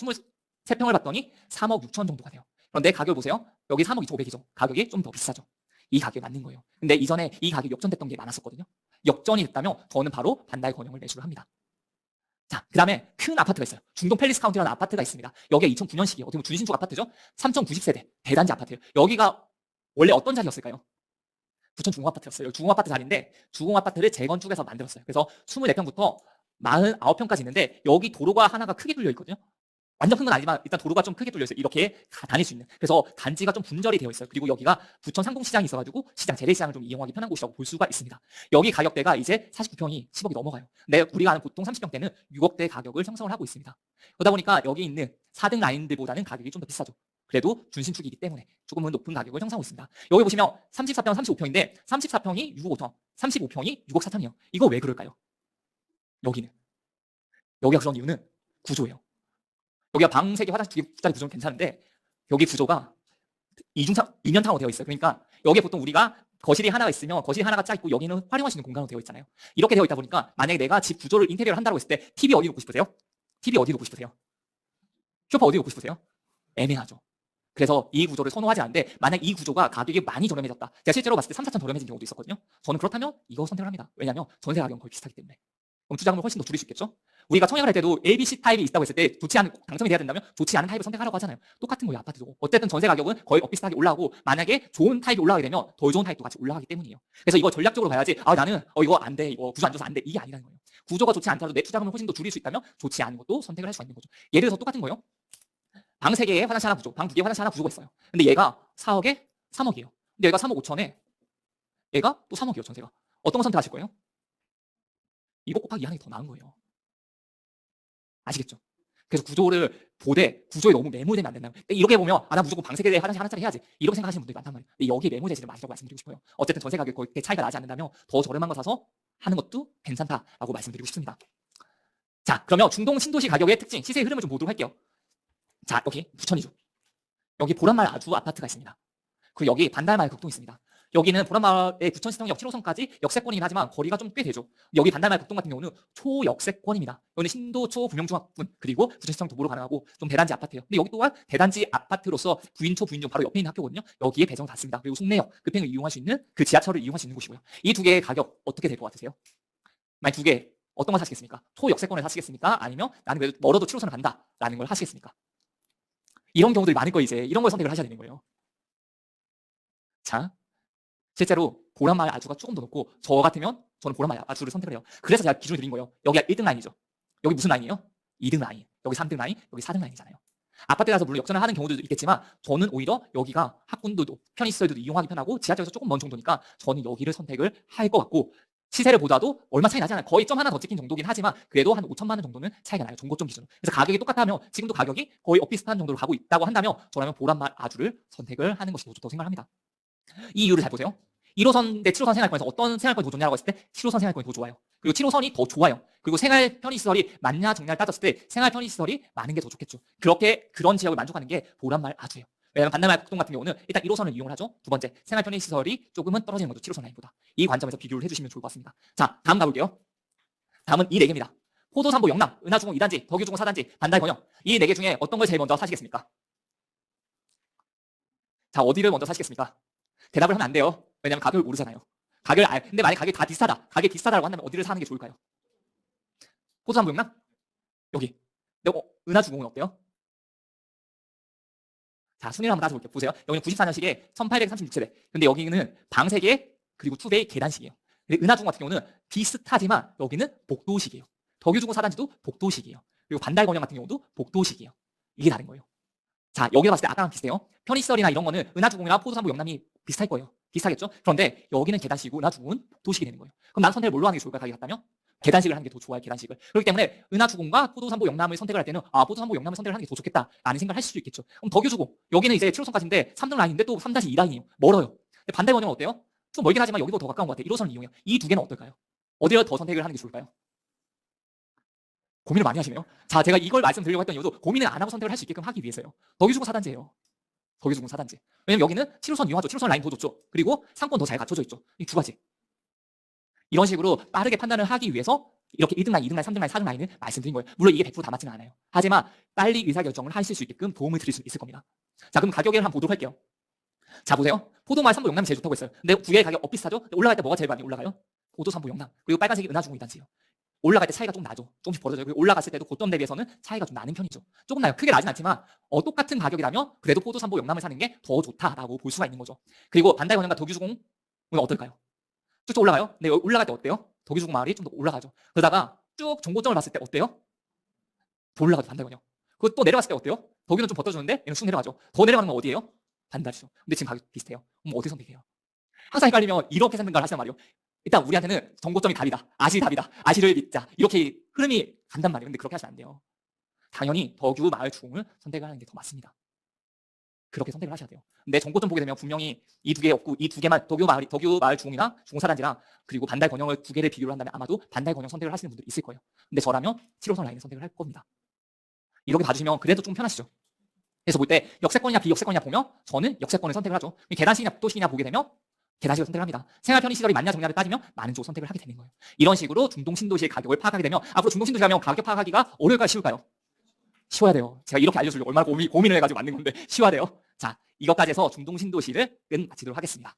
23평을 봤더니 3억 6천 정도가 돼요. 그런데 가격을 보세요. 여기 3억 2,500이죠. 가격이 좀 더 비싸죠. 이 가격에 맞는 거예요. 근데 이전에 이 가격이 역전됐던 게 많았었거든요. 역전이 됐다면 저는 바로 반달 권역을 매수를 합니다. 자, 그 다음에 큰 아파트가 있어요. 중동 팰리스 카운티라는 아파트가 있습니다. 여기가 2009년식이에요. 어떻게 보면 준신축 아파트죠. 3.90세대 대단지 아파트예요. 여기가 원래 어떤 자리였을까요? 부천 주공아파트였어요. 주공아파트 자리인데 주공아파트를 재건축해서 만들었어요. 그래서 24평부터 49평까지 있는데 여기 도로가 하나가 크게 뚫려 있거든요. 완전 큰 건 아니지만 일단 도로가 좀 크게 뚫려 있어요. 이렇게 다닐 수 있는. 그래서 단지가 좀 분절이 되어 있어요. 그리고 여기가 부천 상동시장이 있어가지고 시장, 재래시장을 좀 이용하기 편한 곳이라고 볼 수가 있습니다. 여기 가격대가 이제 49평이 10억이 넘어가요. 근데 우리가 아는 보통 30평대는 6억대 가격을 형성을 하고 있습니다. 그러다 보니까 여기 있는 4등 라인들보다는 가격이 좀 더 비싸죠. 그래도 준신축이기 때문에 조금은 높은 가격을 형성하고 있습니다. 여기 보시면 34평, 35평인데 34평이 6억 5천, 35평이 6억 4천이에요. 이거 왜 그럴까요? 여기는. 여기가 그런 이유는 구조예요. 여기가 방 3개, 화장실 2개짜리 구조는 괜찮은데 여기 구조가 이면탕으로 되어 있어요. 그러니까 여기에 보통 우리가 거실이 하나가 있으면 거실이 하나가 짜 있고 여기는 활용할 수 있는 공간으로 되어 있잖아요. 이렇게 되어 있다 보니까 만약에 내가 집 구조를 인테리어를 한다고 했을 때 TV 어디 놓고 싶으세요? TV 어디 놓고 싶으세요? 소파 어디 놓고 싶으세요? 애매하죠. 그래서 이 구조를 선호하지 않는데 만약 이 구조가 가격이 많이 저렴해졌다. 제가 실제로 봤을 때 3, 4천 저렴해진 경우도 있었거든요. 저는 그렇다면 이거 선택을 합니다. 왜냐하면 전세 가격은 거의 비슷하기 때문에. 그럼 투자금을 훨씬 더 줄일 수 있겠죠? 우리가 청약을 할 때도 A, B, C 타입이 있다고 했을 때 좋지 않은, 당첨이 돼야 된다면 좋지 않은 타입을 선택하라고 하잖아요. 똑같은 거예요, 아파트도. 어쨌든 전세 가격은 거의 비슷하게 올라가고 만약에 좋은 타입이 올라가게 되면 더 좋은 타입도 같이 올라가기 때문이에요. 그래서 이거 전략적으로 봐야지 나는 이거 안 돼, 이거 구조 안 좋아서 안 돼, 이게 아니라는 거예요. 구조가 좋지 않더라도 내 투자금을 훨씬 더 줄일 수 있다면 좋지 않은 것도 선택을 할 수가 있는 거죠. 예를 들어서 똑같은 거예요. 방 3개에 화장실 하나 구조, 방 2개에 화장실 하나 구조가 있어요. 근데 얘가 4억에 3억이에요. 근데 얘가 3억 5천에 얘가 또 3억이에요, 전세가. 어떤 거 선택하실 거예요? 이거 곱하기 2 하는 게 더 나은 거예요. 아시겠죠? 그래서 구조를 보되 구조에 너무 매몰되면 안 된다. 이렇게 보면 나 무조건 방 3개에 화장실 하나짜리 해야지. 이렇게 생각하시는 분들이 많단 말이에요. 근데 여기에 매몰되지는 마시라고 말씀드리고 싶어요. 어쨌든 전세 가격이 그렇게 차이가 나지 않는다면 더 저렴한 거 사서 하는 것도 괜찮다라고 말씀드리고 싶습니다. 자, 그러면 중동 신도시 가격의 특징, 시세의 흐름을 좀 보도록 할게요. 자, 여기 부천이죠. 여기 보란말 아주 아파트가 있습니다. 그리고 여기 반달마을 극동 있습니다. 여기는 보란마을의 부천시청역 7호선까지 역세권이긴 하지만 거리가 좀 꽤 되죠. 여기 반달마을 극동 같은 경우는 초역세권입니다. 여기는 신도초 부명중학군 그리고 부천시청 도보로 가능하고 좀 대단지 아파트예요. 근데 여기 또한 대단지 아파트로서 부인초 부인중 바로 옆에 있는 학교거든요. 여기에 배정 닿습니다. 그리고 송내역 급행을 이용할 수 있는 그 지하철을 이용할 수 있는 곳이고요. 이 두 개의 가격 어떻게 될 것 같으세요? 만약 두 개 어떤 걸 사시겠습니까? 초역세권을 사시겠습니까? 아니면 나는 그래도 멀어도 7호선을 간다라는 걸 하시겠습니까? 이런 경우들이 많을 거예요. 이제 이런 걸 선택을 하셔야 되는 거예요. 자, 실제로 보란말 아주가 조금 더 높고 저 같으면 저는 보란말 아주를 선택을 해요. 그래서 제가 기준을 드린 거예요. 여기가 1등 라인이죠. 여기 무슨 라인이에요? 2등 라인. 여기 3등 라인, 여기 4등 라인이잖아요. 아파트 가서 물론 역전을 하는 경우도 있겠지만 저는 오히려 여기가 학군도 편의시설도 이용하기 편하고 지하철에서 조금 먼 정도니까 저는 여기를 선택을 할 것 같고 시세를 보다도 얼마 차이 나지 않아요. 거의 점 하나 더 찍힌 정도긴 하지만 그래도 한 5천만 원 정도는 차이가 나요. 종고점 기준으로. 그래서 가격이 똑같다면 지금도 가격이 거의 비슷한 정도로 가고 있다고 한다면 저라면 보란말 아주를 선택을 하는 것이 더 좋다고 생각합니다. 이 이유를 잘 보세요. 1호선 대 7호선 생활권에서 어떤 생활권이 더 좋냐고 했을 때 7호선 생활권이 더 좋아요. 그리고 7호선이 더 좋아요. 그리고 생활 편의시설이 많냐 적냐를 따졌을 때 생활 편의시설이 많은 게 더 좋겠죠. 그런 지역을 만족하는 게 보란말 아주예요. 왜냐하면 반달마을 극동 같은 경우는 일단 1호선을 이용을 하죠. 두 번째 생활 편의시설이 조금은 떨어지는 거죠. 7호선 라인보다. 이 관점에서 비교를 해주시면 좋을 것 같습니다. 자, 다음 가볼게요. 다음은 이 4개입니다. 포도, 삼보, 영남, 은하주공 2단지, 덕유주공 4단지, 반달 권역. 이 4개 중에 어떤 걸 제일 먼저 사시겠습니까? 자, 어디를 먼저 사시겠습니까? 대답을 하면 안 돼요. 왜냐면 가격을 모르잖아요. 근데 만약 가격이 다 비싸다. 가격이 비싸다라고 한다면 어디를 사는 게 좋을까요? 포도, 삼보, 영남? 여기. 근데 은하주공은 어때요? 자, 순위를 한번 따져볼게요. 보세요. 여기는 94년식에 1836세대. 근데 여기는 방 3개 그리고 투베이 계단식이에요. 근데 은하주공 같은 경우는 비슷하지만 여기는 복도식이에요. 덕유주공 4단지도 복도식이에요. 그리고 반달건영 같은 경우도 복도식이에요. 이게 다른 거예요. 자, 여기서 봤을 때 아까랑 비슷해요. 편의시설이나 이런 거는 은하주공이나 포도삼보 영남이 비슷할 거예요. 비슷하겠죠? 그런데 여기는 계단식이고 은하주공은 복도식이 되는 거예요. 그럼 난 선택을 뭘로 하는 게 좋을까? 가격이 같다면 계단식을 하는 게 더 좋아요. 계단식을. 그렇기 때문에 은하주공과 포도산보 영남을 선택을 할 때는 포도산보 영남을 선택을 하는 게 더 좋겠다라는 생각을 할 수도 있겠죠. 그럼 덕유주공 여기는 이제 7호선까지인데 3등 라인인데 또 3-2 라인이에요. 멀어요. 근데 반대 번역은 어때요? 좀 멀긴 하지만 여기보다 더 가까운 것 같아요. 1호선을 이용해요. 이 두 개는 어떨까요? 어디를 더 선택을 하는 게 좋을까요? 고민을 많이 하시네요. 자, 제가 이걸 말씀드리려고 했던 이유도 고민을 안 하고 선택을 할 수 있게끔 하기 위해서요. 덕유주공 4단지예요. 덕유주공 4단지. 왜냐면 여기는 7호선 이용하죠. 7호선 라인 더 좋죠. 그리고 상권 더 잘 갖춰져 있죠. 이 두 가지. 이런 식으로 빠르게 판단을 하기 위해서 이렇게 1등 라인, 2등 라인, 3등 라인, 4등 라인을 말씀드린 거예요. 물론 이게 100%다 맞지는 않아요. 하지만 빨리 의사결정을 하실 수 있게끔 도움을 드릴 수 있을 겁니다. 자, 그럼 가격을 한번 보도록 할게요. 자, 보세요. 포도마을 3보 영남이 제일 좋다고 했어요. 근데 두 개의 가격 비슷하죠? 올라갈 때 뭐가 제일 많이 올라가요? 포도 3보 영남. 그리고 빨간색이 은하주공 2단지예요. 올라갈 때 차이가 좀 나죠. 조금씩 벌어져요. 그리고 올라갔을 때도 고점 대비해서는 차이가 좀 나는 편이죠. 조금 나요. 크게 나진 않지만 똑같은 가격이라면 그래도 포도 3보 영남을 사는 게 더 좋다라고 볼 수가 있는 거죠. 그리고 반다이 건영과 덕유주공은 어떨까요? 쭉쭉 올라가요? 근데 올라갈 때 어때요? 덕유주공 마을이 좀 더 올라가죠. 그러다가 쭉 정고점을 봤을 때 어때요? 더 올라가죠. 반다이 건영. 그리고 또 내려갔을 때 어때요? 덕유는 좀 버텨주는데 얘는 쑥 내려가죠. 더 내려가는 건 어디예요? 반다이죠. 근데 지금 가격 비슷해요. 그럼 어떻게 선택해요? 항상 헷갈리면 이렇게 생각을 하시단 말이에요. 일단 우리한테는 정고점이 답이다. 아실이 답이다. 아실을 믿자. 이렇게 흐름이 간단 말이에요. 근데 그렇게 하시면 안 돼요. 당연히 덕유 마을 주공을 선택을 하는 게 더 맞습니다. 그렇게 선택을 하셔야 돼요. 근데 정고점 보게 되면 분명히 이 두 개 없고 이 두 개만 덕유 마을 주공이나 주공사단지랑 그리고 반달 건영을 두 개를 비교를 한다면 아마도 반달 건영 선택을 하시는 분들이 있을 거예요. 근데 저라면 7호선 라인을 선택을 할 겁니다. 이렇게 봐주시면 그래도 좀 편하시죠. 그래서 볼 때 역세권이냐 비역세권이냐 보면 저는 역세권을 선택을 하죠. 계단식이냐 복도식이냐 보게 되면 계단식을 선택을 합니다. 생활 편의 시설이 맞냐 적냐를 따지면 많은 쪽 선택을 하게 되는 거예요. 이런 식으로 중동 신도시의 가격을 파악하게 되면 앞으로 중동 신도시 가면 가격 파악하기가 어려울까요? 쉬울까요? 쉬워야 돼요. 제가 이렇게 알려주려고 얼마나 고민을 해가지고 만든 건데 쉬워야 돼요. 자, 이것까지 해서 중동 신도시를 마치도록 하겠습니다.